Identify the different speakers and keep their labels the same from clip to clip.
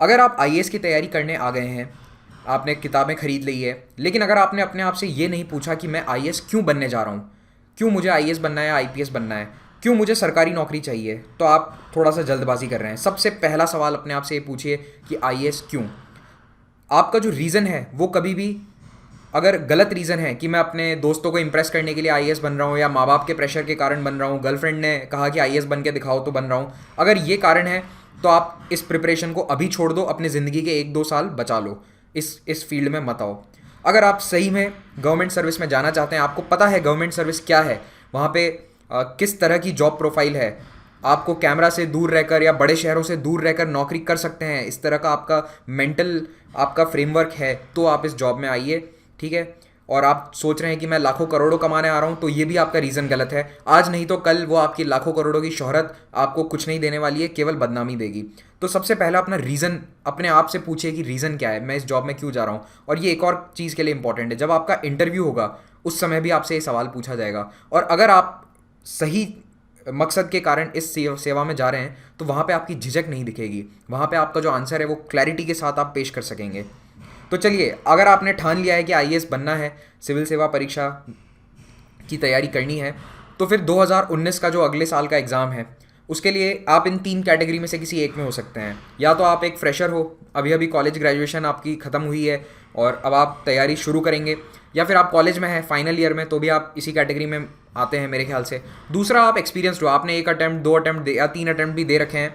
Speaker 1: अगर आप आईएएस की तैयारी करने आ गए हैं, आपने किताबें खरीद ली है, लेकिन अगर आपने अपने आप से ये नहीं पूछा कि मैं आईएएस क्यों बनने जा रहा हूँ, क्यों मुझे आईएएस बनना है, आईपीएस बनना है, क्यों मुझे सरकारी नौकरी चाहिए, तो आप थोड़ा सा जल्दबाजी कर रहे हैं। सबसे पहला सवाल अपने आप से ये पूछिए कि आईएएस क्यों। आपका जो रीज़न है वो कभी भी, अगर गलत रीज़न है कि मैं अपने दोस्तों को इंप्रेस करने के लिए आईएएस बन रहा हूँ या माँ बाप के प्रेशर के कारण बन रहा हूँ, गर्लफ्रेंड ने कहा कि आईएएस बन के दिखाओ तो बन रहा हूँ, अगर ये कारण है तो आप इस प्रिपरेशन को अभी छोड़ दो, अपनी ज़िंदगी के 1-2 साल बचा लो, इस फील्ड में मत आओ। अगर आप सही में गवर्नमेंट सर्विस में जाना चाहते हैं, आपको पता है गवर्नमेंट सर्विस क्या है, वहाँ पे किस तरह की जॉब प्रोफाइल है, आपको कैमरा से दूर रहकर या बड़े शहरों से दूर रहकर नौकरी कर सकते हैं, इस तरह का आपका मेंटल आपका फ्रेमवर्क है, तो आप इस जॉब में आइए। ठीक है। और आप सोच रहे हैं कि मैं लाखों करोड़ों कमाने आ रहा हूँ, तो ये भी आपका रीज़न गलत है। आज नहीं तो कल वो आपकी लाखों करोड़ों की शोहरत आपको कुछ नहीं देने वाली है, केवल बदनामी देगी। तो सबसे पहला अपना रीज़न अपने आप से पूछिए कि रीज़न क्या है, मैं इस जॉब में क्यों जा रहा हूँ। और ये एक और चीज़ के लिए इंपॉर्टेंट है, जब आपका इंटरव्यू होगा उस समय भी आपसे ये सवाल पूछा जाएगा, और अगर आप सही मकसद के कारण इस सेवा में जा रहे हैं तो वहाँ पे आपकी झिझक नहीं दिखेगी, वहाँ पे आपका जो आंसर है वो क्लैरिटी के साथ आप पेश कर सकेंगे। तो चलिए, अगर आपने ठान लिया है कि आईएएस बनना है, सिविल सेवा परीक्षा की तैयारी करनी है, तो फिर 2019 का जो अगले साल का एग्ज़ाम है उसके लिए आप इन 3 कैटेगरी में से किसी एक में हो सकते हैं। या तो आप एक फ्रेशर हो, अभी अभी कॉलेज ग्रेजुएशन आपकी ख़त्म हुई है और अब आप तैयारी शुरू करेंगे, या फिर आप कॉलेज में हैं फाइनल ईयर में, तो भी आप इसी कैटेगरी में आते हैं मेरे ख्याल से। दूसरा, आप एक्सपीरियंसड हो, आपने 1 अटैम्प्ट 2 अटैम्प्ट या 3 अटैम्प्ट भी दे रखे हैं,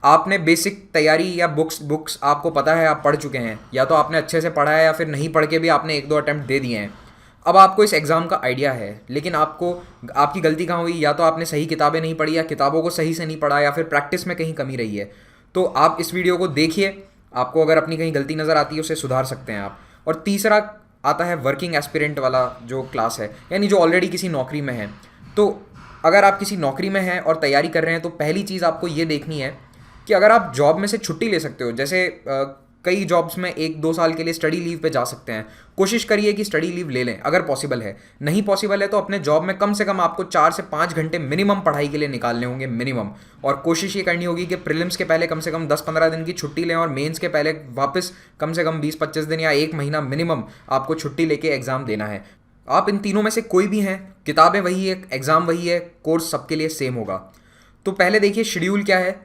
Speaker 1: आपने बेसिक तैयारी या बुक्स आपको पता है, आप पढ़ चुके हैं, या तो आपने अच्छे से पढ़ा है या फिर नहीं पढ़ के भी आपने 1-2 अटैम्प्ट दे दिए हैं। अब आपको इस एग्ज़ाम का आइडिया है, लेकिन आपको आपकी गलती कहाँ हुई, या तो आपने सही किताबें नहीं पढ़ी, या किताबों को सही से नहीं पढ़ा, या फिर प्रैक्टिस में कहीं कमी रही है। तो आप इस वीडियो को देखिए, आपको अगर अपनी कहीं गलती नज़र आती है उसे सुधार सकते हैं आप। और तीसरा आता है वर्किंग एस्पिरेंट वाला जो क्लास है, यानी जो ऑलरेडी किसी नौकरी में है। तो अगर आप किसी नौकरी में हैं और तैयारी कर रहे हैं, तो पहली चीज़ आपको ये देखनी है कि अगर आप जॉब में से छुट्टी ले सकते हो, जैसे कई जॉब्स में 1-2 साल के लिए स्टडी लीव पे जा सकते हैं, कोशिश करिए कि स्टडी लीव ले लें अगर पॉसिबल है। नहीं पॉसिबल है तो अपने जॉब में कम से कम आपको 4 से 5 घंटे मिनिमम पढ़ाई के लिए निकालने होंगे, मिनिमम। और कोशिश ये करनी होगी कि प्रीलिम्स के पहले कम से कम 10-15 दिन की छुट्टी लें, और मेंस के पहले वापस कम से कम 20-25 दिन या 1 महीना मिनिमम आपको छुट्टी लेके एग्ज़ाम देना है। आप इन तीनों में से कोई भी हैं, किताबें वही है, एग्ज़ाम वही है, कोर्स सबके लिए सेम होगा। तो पहले देखिए शेड्यूल क्या है।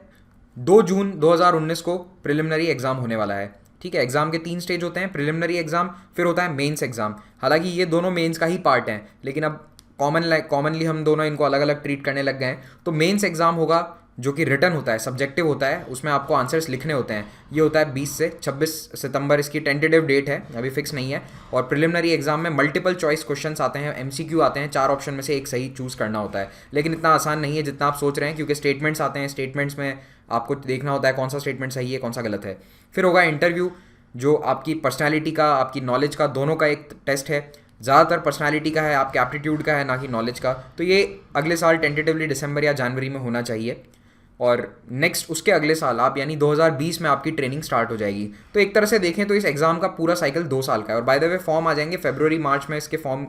Speaker 1: 2 जून 2019 को प्रिलिमिनरी एग्ज़ाम होने वाला है। ठीक है। एग्ज़ाम के 3 स्टेज होते हैं, प्रिलिमिनरी एग्ज़ाम, फिर होता है मेंस एग्ज़ाम। हालांकि ये दोनों मेंस का ही पार्ट हैं, लेकिन अब कॉमनली हम दोनों इनको अलग अलग ट्रीट करने लग गए हैं। तो मेंस एग्ज़ाम होगा जो कि रिटन होता है, सब्जेक्टिव होता है, उसमें आपको आंसर्स लिखने होते हैं। ये होता है 20 से 26 सितंबर, इसकी टेंटेटिव डेट है, अभी फिक्स नहीं है। और प्रिलिमिनरी एग्जाम में मल्टीपल चॉइस क्वेश्चंस आते हैं, एमसीक्यू आते हैं, 4 ऑप्शन में से एक सही चूज़ करना होता है। लेकिन इतना आसान नहीं है जितना आप सोच रहे हैं, क्योंकि स्टेटमेंट्स आते हैं, स्टेटमेंट्स में आपको देखना होता है कौन सा स्टेटमेंट सही है, कौन सा गलत है। फिर होगा इंटरव्यू, जो आपकी पर्सनैलिटी का, आपकी नॉलेज का, दोनों का एक टेस्ट है। ज़्यादातर पर्सनालिटी का है, आपके एप्टीट्यूड का है, ना कि नॉलेज का। तो ये अगले साल टेंटेटिवली दिसंबर या जनवरी में होना चाहिए। और नेक्स्ट उसके अगले साल आप यानी 2020 में आपकी ट्रेनिंग स्टार्ट हो जाएगी। तो एक तरह से देखें तो इस एग्ज़ाम का पूरा साइकिल 2 साल का है। और बाय द वे फॉर्म आ जाएंगे फरवरी मार्च में, इसके फॉर्म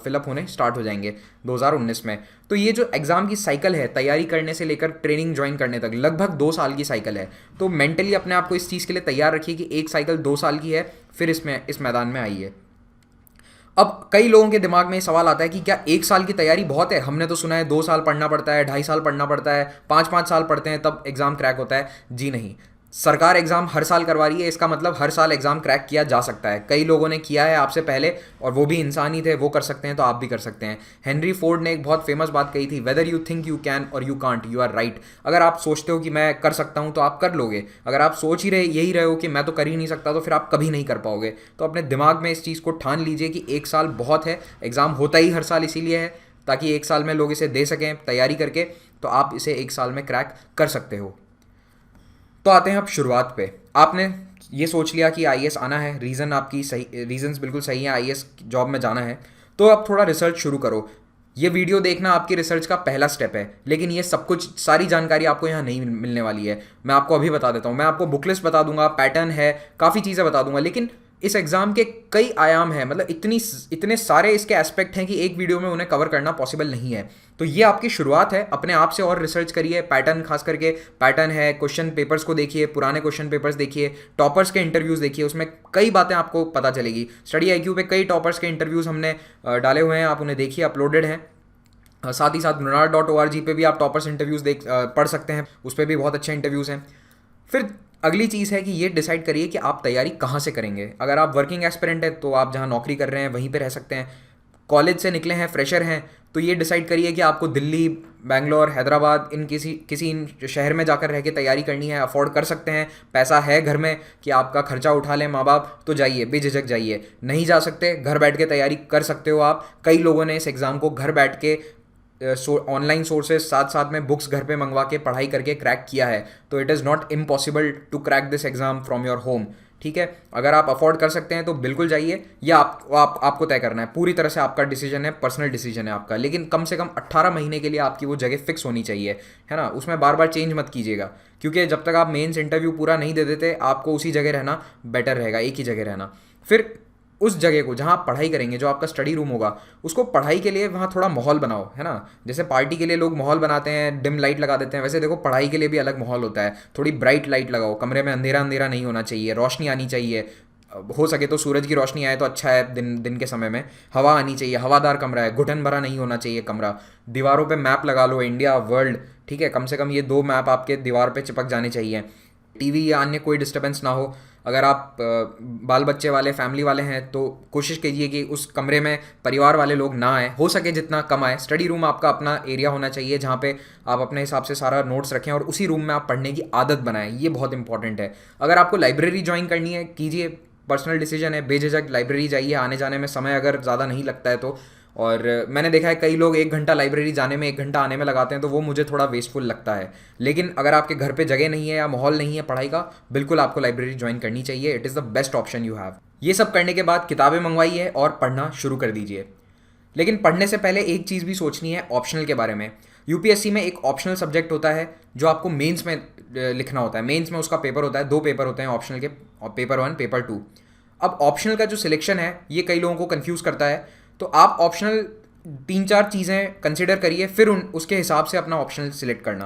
Speaker 1: फिलअप होने स्टार्ट हो जाएंगे 2019 में। तो ये जो एग्ज़ाम की साइकिल है, तैयारी करने से लेकर ट्रेनिंग ज्वाइन करने तक, लगभग 2 साल की साइकिल है। तो मेंटली अपने आप को इस चीज़ के लिए तैयार रखिए कि एक साइकिल 2 साल की है, फिर इस मैदान में आइए। अब कई लोगों के दिमाग में ये सवाल आता है कि क्या 1 साल की तैयारी बहुत है? हमने तो सुना है 2 साल पढ़ना पड़ता है, 2.5 साल पढ़ना पड़ता है, 5-5 साल पढ़ते हैं तब एग्ज़ाम क्रैक होता है। जी नहीं, सरकार एग्ज़ाम हर साल करवा रही है, इसका मतलब हर साल एग्ज़ाम क्रैक किया जा सकता है। कई लोगों ने किया है आपसे पहले, और वो भी इंसान ही थे, वो कर सकते हैं तो आप भी कर सकते हैं। हेनरी फोर्ड ने एक बहुत फेमस बात कही थी, whether you think you can और you can't, you are right. अगर आप सोचते हो कि मैं कर सकता हूँ तो आप कर लोगे, अगर आप सोच ही यही रहे हो कि मैं तो कर ही नहीं सकता, तो फिर आप कभी नहीं कर पाओगे। तो अपने दिमाग में इस चीज़ को ठान लीजिए कि 1 साल बहुत है, एग्ज़ाम होता ही हर साल इसीलिए है ताकि 1 साल में लोग इसे दे सकें तैयारी करके, तो आप इसे 1 साल में क्रैक कर सकते हो। तो आते हैं अब शुरुआत पे। आपने ये सोच लिया कि आईएएस आना है, रीज़न आपकी सही, रीजंस बिल्कुल सही हैं, आईएएस जॉब में जाना है, तो अब थोड़ा रिसर्च शुरू करो। ये वीडियो देखना आपकी रिसर्च का पहला स्टेप है, लेकिन ये सब कुछ, सारी जानकारी आपको यहाँ नहीं मिलने वाली है। मैं आपको अभी बता देता हूँ, मैं आपको बुक लिस्ट बता दूंगा, पैटर्न है, काफ़ी चीज़ें बता दूंगा, लेकिन इस एग्ज़ाम के कई आयाम हैं, मतलब इतने सारे इसके एस्पेक्ट हैं कि एक वीडियो में उन्हें कवर करना पॉसिबल नहीं है। तो ये आपकी शुरुआत है, अपने आप से और रिसर्च करिए, पैटर्न, खास करके पैटर्न है, क्वेश्चन पेपर्स को देखिए, पुराने क्वेश्चन पेपर्स देखिए, टॉपर्स के इंटरव्यूज़ देखिए, उसमें कई बातें आपको पता चलेगी। स्टडी IQ पे कई टॉपर्स के इंटरव्यूज़ हमने डाले हुए हैं, आप उन्हें देखिए, अपलोडेड हैं। साथ ही साथ lunar.org पे भी आप टॉपर्स इंटरव्यूज़ पढ़ सकते हैं, उस पर भी बहुत अच्छे इंटरव्यूज़ हैं। फिर अगली चीज़ है कि ये डिसाइड करिए कि आप तैयारी कहाँ से करेंगे। अगर आप वर्किंग एस्पिरेंट है तो आप जहाँ नौकरी कर रहे हैं वहीं पे रह सकते हैं। कॉलेज से निकले हैं, फ्रेशर हैं, तो ये डिसाइड करिए कि आपको दिल्ली, बैंगलोर, हैदराबाद, इन किसी इन शहर में जाकर रह के तैयारी करनी है। अफोर्ड कर सकते हैं, पैसा है घर में कि आपका खर्चा उठा लें माँ बाप, तो जाइए, बेझिझक जाइए। नहीं जा सकते, घर बैठ के तैयारी कर सकते हो आप। कई लोगों ने इस एग्ज़ाम को घर बैठ के ऑनलाइन सोर्सेज साथ साथ में बुक्स घर पे मंगवा के पढ़ाई करके क्रैक किया है। तो it is not impossible to crack this exam from your home. ठीक है, अगर आप अफोर्ड कर सकते हैं तो बिल्कुल जाइए, या आपको तय करना है। पूरी तरह से आपका डिसीजन है, पर्सनल डिसीजन है आपका, लेकिन कम से कम 18 महीने के लिए आपकी वो जगह फिक्स होनी चाहिए, है ना। उसमें बार बार चेंज मत कीजिएगा, क्योंकि जब तक आप मेंस इंटरव्यू पूरा नहीं दे देते, आपको उसी जगह रहना बेटर रहेगा, एक ही जगह रहना। फिर उस जगह को जहाँ आप पढ़ाई करेंगे, जो आपका स्टडी रूम होगा, उसको पढ़ाई के लिए वहाँ थोड़ा माहौल बनाओ, है ना। जैसे पार्टी के लिए लोग माहौल बनाते हैं, डिम लाइट लगा देते हैं, वैसे देखो पढ़ाई के लिए भी अलग माहौल होता है। थोड़ी ब्राइट लाइट लगाओ, कमरे में अंधेरा अंधेरा नहीं होना चाहिए, रोशनी आनी चाहिए। हो सके तो सूरज की रोशनी आए तो अच्छा है, दिन के समय में। हवा आनी चाहिए, हवादार कमरा है, घुटन भरा नहीं होना चाहिए कमरा। दीवारों पे मैप लगा लो, इंडिया, वर्ल्ड, ठीक है, कम से कम ये 2 मैप आपके दीवार पे चिपक जाने चाहिए। टीवी या अन्य कोई डिस्टर्बेंस ना हो। अगर आप बाल बच्चे वाले, फैमिली वाले हैं, तो कोशिश कीजिए कि उस कमरे में परिवार वाले लोग ना आए, हो सके जितना कम आए। स्टडी रूम आपका अपना एरिया होना चाहिए, जहाँ पे आप अपने हिसाब से सारा नोट्स रखें और उसी रूम में आप पढ़ने की आदत बनाएं, ये बहुत इंपॉर्टेंट है। अगर आपको लाइब्रेरी ज्वाइन करनी है, कीजिए, पर्सनल डिसीजन है, बेझिझक लाइब्रेरी जाइए। आने जाने में समय अगर ज़्यादा नहीं लगता है तो, और मैंने देखा है कई लोग 1 घंटा लाइब्रेरी जाने में 1 घंटा आने में लगाते हैं, तो वो मुझे थोड़ा वेस्टफुल लगता है। लेकिन अगर आपके घर पे जगह नहीं है या माहौल नहीं है पढ़ाई का, बिल्कुल आपको लाइब्रेरी ज्वाइन करनी चाहिए। It is the best option you have. ये सब करने के बाद किताबें मंगवाइए और पढ़ना शुरू कर दीजिए। लेकिन पढ़ने से पहले एक चीज़ भी सोचनी है ऑप्शनल के बारे में। यूपीएससी में एक ऑप्शनल सब्जेक्ट होता है जो आपको मेंस में लिखना होता है। मेंस में उसका पेपर होता है, 2 पेपर होते हैं ऑप्शनल के, पेपर 1, पेपर 2। अब ऑप्शनल का जो सिलेक्शन है, ये कई लोगों को कंफ्यूज करता है। तो आप ऑप्शनल 3-4 चीज़ें कंसिडर करिए, फिर उसके हिसाब से अपना ऑप्शनल सिलेक्ट करना।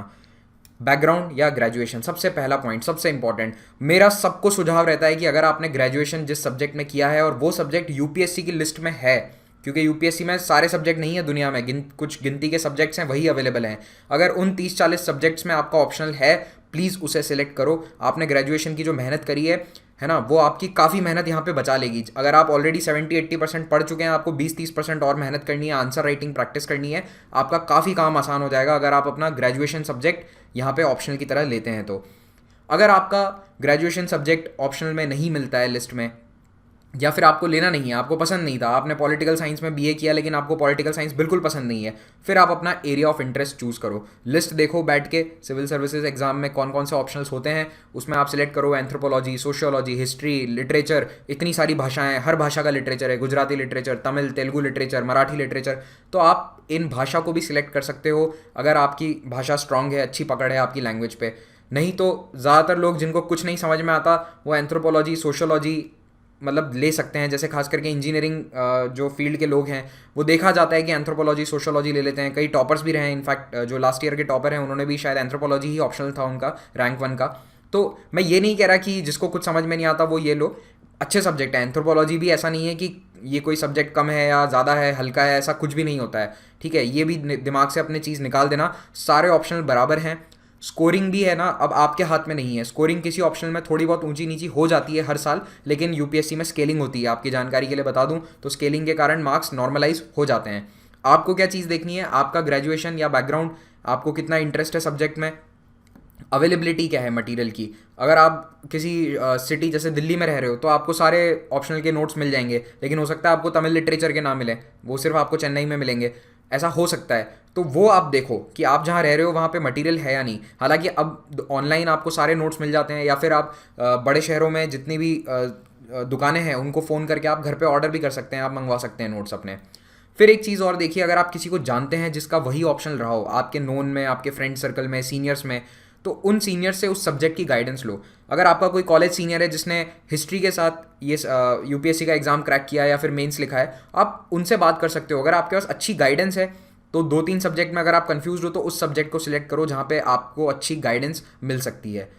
Speaker 1: बैकग्राउंड या ग्रेजुएशन, सबसे पहला पॉइंट, सबसे इंपॉर्टेंट। मेरा सबको सुझाव रहता है कि अगर आपने ग्रेजुएशन जिस सब्जेक्ट में किया है और वो सब्जेक्ट यूपीएससी की लिस्ट में है, क्योंकि यूपीएससी में सारे सब्जेक्ट नहीं है दुनिया में, कुछ गिनती के सब्जेक्ट्स हैं, वही अवेलेबल हैं। अगर उन 30-40 सब्जेक्ट्स में आपका ऑप्शनल है, प्लीज़ उसे सिलेक्ट करो। आपने ग्रेजुएशन की जो मेहनत करी है ना, वो आपकी काफ़ी मेहनत यहाँ पे बचा लेगी। अगर आप ऑलरेडी 70-80% पढ़ चुके हैं, आपको 20-30% और मेहनत करनी है, आंसर राइटिंग प्रैक्टिस करनी है, आपका काफ़ी काम आसान हो जाएगा अगर आप अपना ग्रेजुएशन सब्जेक्ट यहाँ पे ऑप्शनल की तरह लेते हैं। तो अगर आपका ग्रेजुएशन सब्जेक्ट ऑप्शनल में नहीं मिलता है लिस्ट में, या फिर आपको लेना नहीं है, आपको पसंद नहीं था, आपने पॉलिटिकल साइंस में बीए किया लेकिन आपको पॉलिटिकल साइंस बिल्कुल पसंद नहीं है, फिर आप अपना एरिया ऑफ इंटरेस्ट चूज़ करो। लिस्ट देखो बैठ के, सिविल सर्विसेज एग्जाम में कौन कौन से ऑप्शनल्स होते हैं, उसमें आप सिलेक्ट करो एंथ्रोपोलॉजी, सोशियोलॉजी, हिस्ट्री, लिटरेचर। इतनी सारी भाषाएं, हर भाषा का लिटरेचर है, Gujarati literature, Tamil Telugu literature, Marathi literature. तो आप इन भाषा को भी सिलेक्ट कर सकते हो अगर आपकी भाषा स्ट्रांग है, अच्छी पकड़ है आपकी लैंग्वेज पे। नहीं तो ज़्यादातर लोग जिनको कुछ नहीं समझ में आता, वो एंथ्रोपोलॉजी, सोशियोलॉजी मतलब ले सकते हैं। जैसे खास करके इंजीनियरिंग जो फील्ड के लोग हैं, वो देखा जाता है कि एंथ्रोपोलॉजी, सोशियोलॉजी ले लेते हैं। कई टॉपर्स भी रहे हैं, इनफैक्ट जो लास्ट ईयर के टॉपर हैं उन्होंने भी शायद एंथ्रोपोलॉजी ही ऑप्शनल था उनका, रैंक 1 का। तो मैं ये नहीं कह रहा कि जिसको कुछ समझ में नहीं आता वो ये लो, अच्छे सब्जेक्ट है। एंथ्रोपोलॉजी भी ऐसा नहीं है कि ये कोई सब्जेक्ट कम है या ज़्यादा है, हल्का है, ऐसा कुछ भी नहीं होता है, ठीक है। ये भी दिमाग से अपने चीज़ निकाल देना, सारे ऑप्शनल बराबर हैं। स्कोरिंग भी है ना, अब आपके हाथ में नहीं है। स्कोरिंग किसी ऑप्शनल में थोड़ी बहुत ऊंची नीची हो जाती है हर साल, लेकिन यूपीएससी में स्केलिंग होती है। आपकी जानकारी के लिए बता दूं तो स्केलिंग के कारण मार्क्स नॉर्मलाइज हो जाते हैं। आपको क्या चीज़ देखनी है, आपका ग्रेजुएशन या बैकग्राउंड, आपको कितना इंटरेस्ट है सब्जेक्ट में, अवेलेबिलिटी क्या है मटेरियल की। अगर आप किसी सिटी जैसे दिल्ली में रह रहे हो तो आपको सारे ऑप्शनल के नोट्स मिल जाएंगे, लेकिन हो सकता है आपको तमिल लिटरेचर के ना मिले, वो सिर्फ आपको चेन्नई में मिलेंगे, ऐसा हो सकता है। तो वो आप देखो कि आप जहाँ रह रहे हो वहाँ पे मटेरियल है या नहीं। हालांकि अब ऑनलाइन आपको सारे नोट्स मिल जाते हैं, या फिर आप बड़े शहरों में जितनी भी दुकानें हैं उनको फ़ोन करके आप घर पे ऑर्डर भी कर सकते हैं, आप मंगवा सकते हैं नोट्स अपने। फिर एक चीज़ और देखिए, अगर आप किसी को जानते हैं जिसका वही ऑप्शनल रहा हो आपके नोन में, आपके फ्रेंड सर्कल में, सीनियर्स में, तो उन सीनियर से उस सब्जेक्ट की गाइडेंस लो। अगर आपका कोई कॉलेज सीनियर है जिसने हिस्ट्री के साथ ये यूपीएससी का एग्ज़ाम क्रैक किया है या फिर मेंस लिखा है, आप उनसे बात कर सकते हो। अगर आपके पास अच्छी गाइडेंस है तो 2-3 सब्जेक्ट में अगर आप कंफ्यूज हो तो उस सब्जेक्ट को सिलेक्ट करो जहाँ पे आपको अच्छी गाइडेंस मिल सकती है।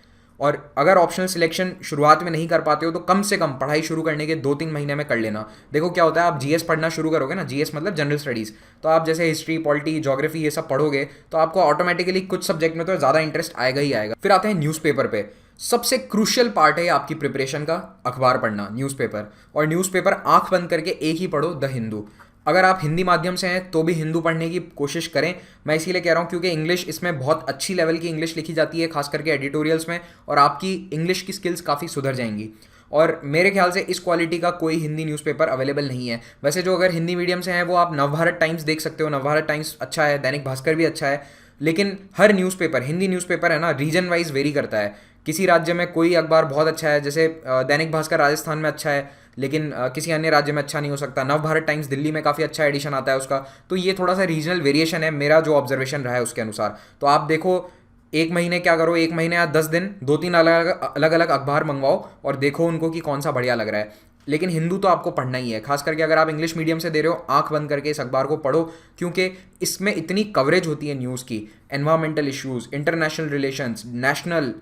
Speaker 1: और अगर ऑप्शनल सिलेक्शन शुरुआत में नहीं कर पाते हो तो कम से कम पढ़ाई शुरू करने के 2-3 महीने में कर लेना। देखो क्या होता है, आप जीएस पढ़ना शुरू करोगे ना, जीएस मतलब जनरल स्टडीज़, तो आप जैसे हिस्ट्री, पॉलिटी, ज्योग्राफी ये सब पढ़ोगे तो आपको ऑटोमेटिकली कुछ सब्जेक्ट में तो ज़्यादा इंटरेस्ट आएगा ही आएगा। फिर आते हैं न्यूज़पेपर पे। सबसे क्रूशियल पार्ट है आपकी प्रिपरेशन का अखबार पढ़ना, न्यूज़पेपर। और न्यूज़पेपर आंख बंद करके एक ही पढ़ो, द हिंदू। अगर आप हिंदी माध्यम से हैं तो भी हिंदू पढ़ने की कोशिश करें। मैं इसीलिए कह रहा हूँ क्योंकि इंग्लिश इसमें बहुत अच्छी लेवल की इंग्लिश लिखी जाती है, खास करके एडिटोरियल्स में, और आपकी इंग्लिश की स्किल्स काफ़ी सुधर जाएंगी। और मेरे ख्याल से इस क्वालिटी का कोई हिंदी न्यूज़पेपर अवेलेबल नहीं है। वैसे जो अगर हिंदी मीडियम से हैं वो आप नवभारत टाइम्स देख सकते हो, नवभारत टाइम्स अच्छा है, दैनिक भास्कर भी अच्छा है। लेकिन हर न्यूज़पेपर, हिंदी न्यूज़पेपर है ना, रीजन वाइज वेरी करता है। किसी राज्य में कोई अखबार बहुत अच्छा है, जैसे दैनिक भास्कर राजस्थान में अच्छा है लेकिन किसी अन्य राज्य में अच्छा नहीं हो सकता। नवभारत टाइम्स दिल्ली में काफ़ी अच्छा एडिशन आता है उसका। तो ये थोड़ा सा रीजनल वेरिएशन है, मेरा जो ऑब्जर्वेशन रहा है उसके अनुसार। तो आप देखो, एक महीने क्या करो, एक महीने या 10 दिन 2-3 अलग अलग अखबार मंगवाओ और देखो उनको कि कौन सा बढ़िया लग रहा है। लेकिन हिंदू तो आपको पढ़ना ही है, खास करके अगर आप इंग्लिश मीडियम से दे रहे हो, आंख बंद करके इस अखबार को पढ़ो, क्योंकि इसमें इतनी कवरेज होती है न्यूज़ की, environmental issues, international relations, national,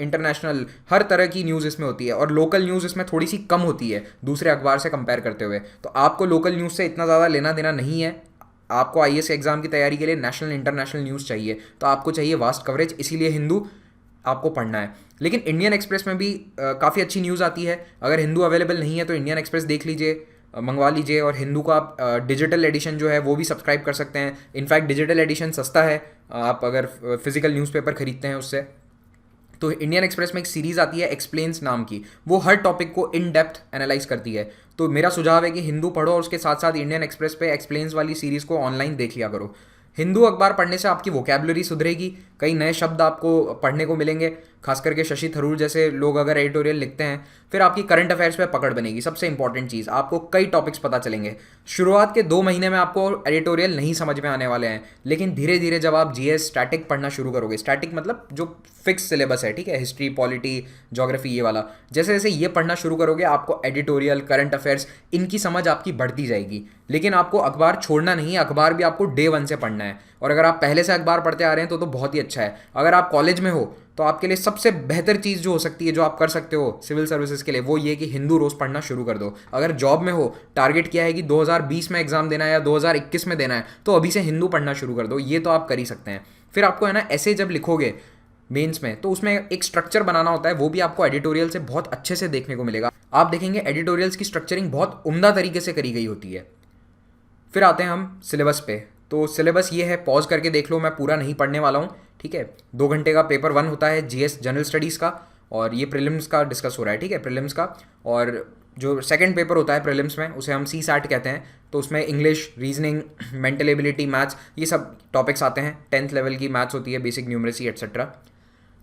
Speaker 1: international, हर तरह की न्यूज़ इसमें होती है। और लोकल न्यूज़ इसमें थोड़ी सी कम होती है दूसरे अखबार से कंपेयर करते हुए। तो आपको लोकल न्यूज़ से इतना ज़्यादा लेना देना नहीं है। आपको आईएएस एग्जाम की तैयारी के लिए नेशनल इंटरनेशनल न्यूज़ चाहिए, तो आपको चाहिए वास्ट कवरेज, इसीलिए हिंदू आपको पढ़ना है। लेकिन इंडियन एक्सप्रेस में भी काफ़ी अच्छी न्यूज़ आती है। अगर हिंदू अवेलेबल नहीं है तो इंडियन एक्सप्रेस देख लीजिए, मंगवा लीजिए। और हिंदू का आप डिजिटल एडिशन जो है वो भी सब्सक्राइब कर सकते हैं। इनफैक्ट डिजिटल एडिशन सस्ता है, आप अगर फिजिकल न्यूज़पेपर खरीदते हैं उससे। तो इंडियन एक्सप्रेस में एक सीरीज़ आती है एक्सप्लेन्स नाम की, वो हर टॉपिक को इन डेप्थ एनालाइज करती है। तो मेरा सुझाव है कि हिंदू पढ़ो और उसके साथ साथ इंडियन एक्सप्रेस पे एक्सप्लेन्स वाली सीरीज़ को ऑनलाइन देख लिया करो। हिंदू अखबार पढ़ने से आपकी वोकैबुलरी सुधरेगी, कई नए शब्द आपको पढ़ने को मिलेंगे, खास करके शशि थरूर जैसे लोग अगर एडिटोरियल लिखते हैं। फिर आपकी करंट अफेयर्स पे पकड़ बनेगी, सबसे इंपॉर्टेंट चीज़, आपको कई टॉपिक्स पता चलेंगे। शुरुआत के 2 महीने में आपको एडिटोरियल नहीं समझ में आने वाले हैं, लेकिन धीरे धीरे जब आप जीएस स्टैटिक पढ़ना शुरू करोगे, स्टैटिक मतलब जो फिक्स सिलेबस है, ठीक है, हिस्ट्री, पॉलिटी, ज्योग्राफी, ये वाला, जैसे जैसे ये पढ़ना शुरू करोगे आपको एडिटोरियल, करंट अफेयर्स, इनकी समझ आपकी बढ़ती जाएगी। लेकिन आपको अखबार छोड़ना नहीं है, अखबार भी आपको डे 1 से पढ़ना है। और अगर आप पहले से अखबार पढ़ते आ रहे हैं तो बहुत ही अच्छा है। अगर आप कॉलेज में हो तो आपके लिए सबसे बेहतर चीज़ जो हो सकती है, जो आप कर सकते हो सिविल सर्विसेज के लिए, वो ये कि हिंदू रोज़ पढ़ना शुरू कर दो। अगर जॉब में हो, टारगेट किया है कि 2020 में एग्जाम देना है या 2021 में देना है, तो अभी से हिंदू पढ़ना शुरू कर दो। ये तो आप कर ही सकते हैं। फिर आपको है ना, ऐसे जब लिखोगे मेंस में तो उसमें एक स्ट्रक्चर बनाना होता है, वो भी आपको एडिटोरियल से बहुत अच्छे से देखने को मिलेगा। आप देखेंगे एडिटोरियल्स की स्ट्रक्चरिंग बहुत उम्दा तरीके से करी गई होती है। फिर आते हैं हम सिलेबस पे। तो सिलेबस ये है, पॉज करके देख लो, मैं पूरा नहीं पढ़ने वाला हूँ, ठीक है। 2 घंटे का पेपर 1 होता है जीएस जनरल स्टडीज़ का, और ये प्रीलिम्स का डिस्कस हो रहा है, ठीक है, प्रीलिम्स का। और जो सेकंड पेपर होता है प्रीलिम्स में, उसे हम CSAT कहते हैं। तो उसमें English, reasoning, mental ability, maths, ये सब टॉपिक्स आते हैं। 10th लेवल की मैथ्स होती है, बेसिक न्यूमरेसी एट्सेट्रा।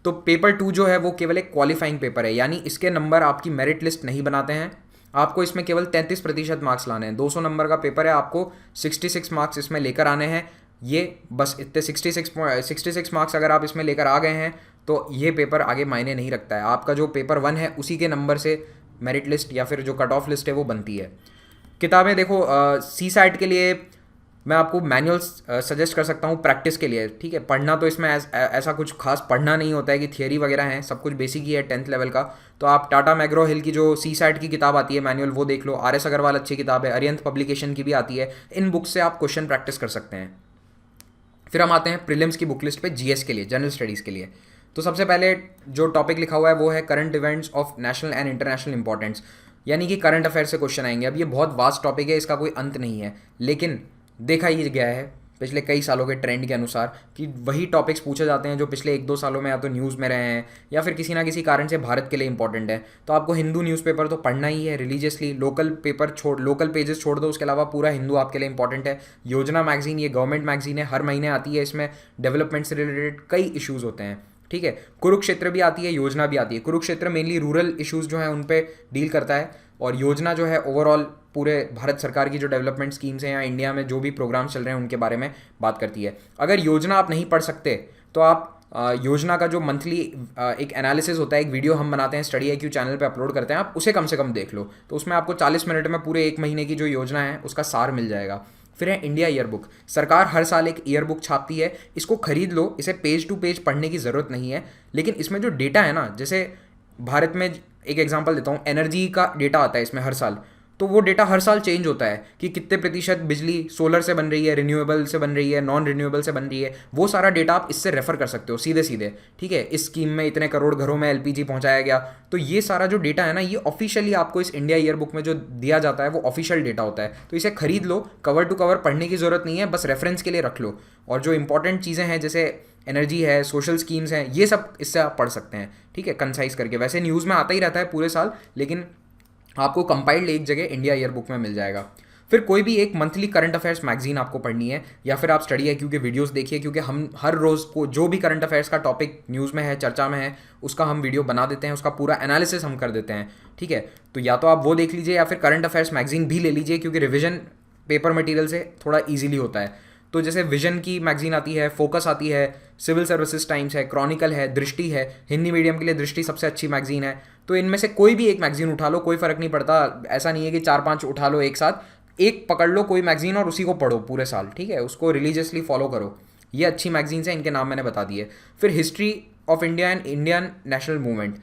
Speaker 1: तो पेपर 2 जो है वो केवल एक क्वालिफाइंग पेपर है, यानी इसके नंबर आपकी मेरिट लिस्ट नहीं बनाते हैं। आपको इसमें केवल 33% मार्क्स लाने हैं। 200 नंबर का पेपर है, आपको 66 मार्क्स इसमें लेकर आने हैं। ये बस इतने 66 मार्क्स अगर आप इसमें लेकर आ गए हैं तो ये पेपर आगे मायने नहीं रखता है। आपका जो पेपर 1 है उसी के नंबर से मेरिट लिस्ट या फिर जो कट ऑफ लिस्ट है वो बनती है। किताबें देखो, CSAT के लिए मैं आपको मैनुअल्स सजेस्ट कर सकता हूँ प्रैक्टिस के लिए, ठीक है। पढ़ना तो इसमें ऐसा कुछ खास पढ़ना नहीं होता है कि थियरी वगैरह है, सब कुछ बेसिक ही है 10th लेवल का। तो आप टाटा मैग्रो हिल की जो CSAT की किताब आती है मैनुअल, वो देख लो। RS अग्रवाल अच्छी किताब है, अरिहंत पब्लिकेशन की भी आती है। इन बुक से आप क्वेश्चन प्रैक्टिस कर सकते हैं। फिर हम आते हैं प्रीलिम्स की बुक लिस्ट पे, जीएस के लिए, जनरल स्टडीज़ के लिए। तो सबसे पहले जो टॉपिक लिखा हुआ है वो है current events of national and international importance, यानी कि करंट अफेयर से क्वेश्चन आएंगे। अब ये बहुत वास्ट टॉपिक है, इसका कोई अंत नहीं है, लेकिन देखा ये गया है पिछले कई सालों के ट्रेंड के अनुसार कि वही टॉपिक्स पूछे जाते हैं जो पिछले 1-2 सालों में या तो न्यूज़ में रहे हैं या फिर किसी ना किसी कारण से भारत के लिए इंपॉर्टेंट है। तो आपको हिंदू न्यूज़पेपर तो पढ़ना ही है रिलीजियसली। लोकल पेजेस छोड़ दो, उसके अलावा पूरा हिंदू आपके लिए इंपॉर्टेंट है। योजना मैगजीन, ये गवर्नमेंट मैगजीन है, हर महीने आती है। इसमें डेवलपमेंट से रिलेटेड कई इशूज़ होते हैं, ठीक है। कुरुक्षेत्र भी आती है, योजना भी आती है। कुरुक्षेत्र मेनली रूरल इशूज़ जो हैं उन पे डील करता है, और योजना जो है ओवरऑल पूरे भारत सरकार की जो डेवलपमेंट स्कीम्स हैं या इंडिया में जो भी प्रोग्राम्स चल रहे हैं उनके बारे में बात करती है। अगर योजना आप नहीं पढ़ सकते तो आप योजना का जो मंथली एक एनालिसिस होता है, एक वीडियो हम बनाते हैं स्टडी IQ चैनल पे अपलोड करते हैं, आप उसे कम से कम देख लो। तो उसमें आपको 40 मिनट में पूरे 1 महीने की जो योजना है उसका सार मिल जाएगा। फिर है इंडिया ईयर बुक। सरकार हर साल एक ईयर बुक छापती है, इसको खरीद लो। इसे पेज टू पेज पढ़ने की ज़रूरत नहीं है, लेकिन इसमें जो डेटा है ना, जैसे भारत में एक एग्जांपल देता हूँ, एनर्जी का डेटा आता है इसमें हर साल। तो वो डेटा हर साल चेंज होता है कि कितने प्रतिशत बिजली सोलर से बन रही है, रिन्यूएबल से बन रही है, नॉन रिन्यूएबल से बन रही है। वो सारा डेटा आप इससे रेफर कर सकते हो सीधे सीधे, ठीक है। इस स्कीम में इतने करोड़ घरों में LPG पहुंचाया गया। तो ये सारा जो डेटा है ना, ये ऑफिशियली आपको इस इंडिया ईयर बुक में जो दिया जाता है वो ऑफिशियल डेटा होता है। तो इसे खरीद लो, कवर टू कवर पढ़ने की ज़रूरत नहीं है, बस रेफरेंस के लिए रख लो। और जो इंपॉर्टेंट चीज़ें हैं जैसे एनर्जी है, सोशल स्कीम्स हैं, ये सब इससे आप पढ़ सकते हैं, ठीक है, कंसाइज करके। वैसे न्यूज़ में आता ही रहता है पूरे साल, लेकिन आपको कंपाइल्ड एक जगह इंडिया ईयर बुक में मिल जाएगा। फिर कोई भी एक मंथली करंट अफेयर्स मैगजीन आपको पढ़नी है, या फिर आप स्टडी IQ के वीडियोस देखिए, क्योंकि हम हर रोज़ को जो भी करंट अफेयर्स का टॉपिक न्यूज़ में है, चर्चा में है, उसका हम वीडियो बना देते हैं, उसका पूरा एनालिसिस हम कर देते हैं, ठीक है। तो या तो आप वो देख लीजिए, या फिर करंट अफेयर्स मैगजीन भी ले लीजिए, क्योंकि रिविजन पेपर मटीरियल से थोड़ा ईजिली होता है। तो जैसे विजन की मैगजीन आती है, फोकस आती है, सिविल सर्विसेज टाइम्स है, क्रॉनिकल है, दृष्टि है। हिंदी मीडियम के लिए दृष्टि सबसे अच्छी मैगजीन है। तो इनमें से कोई भी एक मैगजीन उठा लो, कोई फ़र्क नहीं पड़ता। ऐसा नहीं है कि 4-5 उठा लो एक साथ, एक पकड़ लो कोई मैगजीन और उसी को पढ़ो पूरे साल, ठीक है। उसको रिलीजियसली फॉलो करो। ये अच्छी मैगजीन्स हैं, इनके नाम मैंने बता दिए। फिर history of India and Indian national movement.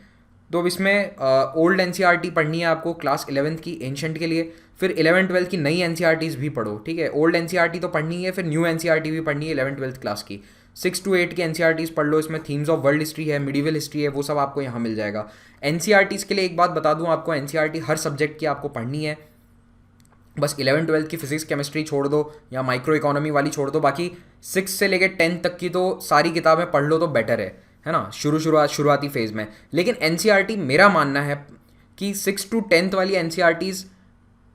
Speaker 1: तो अब इसमें ओल्ड NCERT पढ़नी है आपको क्लास 11th की, एंशंट के लिए। फिर 11th-12th की नई NCERTs भी पढ़ो, ठीक है। ओल्ड NCERT तो पढ़नी है, फिर न्यू NCERT भी पढ़नी है 11th-12th क्लास की। 6 to 8 की NCERTs पढ़ लो, इसमें थीम्स ऑफ वर्ल्ड हिस्ट्री है, मिडिवल हिस्ट्री है, वो सब आपको यहाँ मिल जाएगा। NCERTs के लिए एक बात बता दूँ आपको, NCERT हर सब्जेक्ट की आपको पढ़नी है। बस 11th-12th की फिजिक्स केमिस्ट्री छोड़ दो, या माइक्रो इकोनॉमी वाली छोड़ दो, बाकी 6 से लेकर 10th तक की तो सारी किताबें पढ़ लो तो बेटर है ना, शुरुआती फेज़ में। लेकिन NCERT मेरा मानना है कि 6 to 10th वाली NCERTs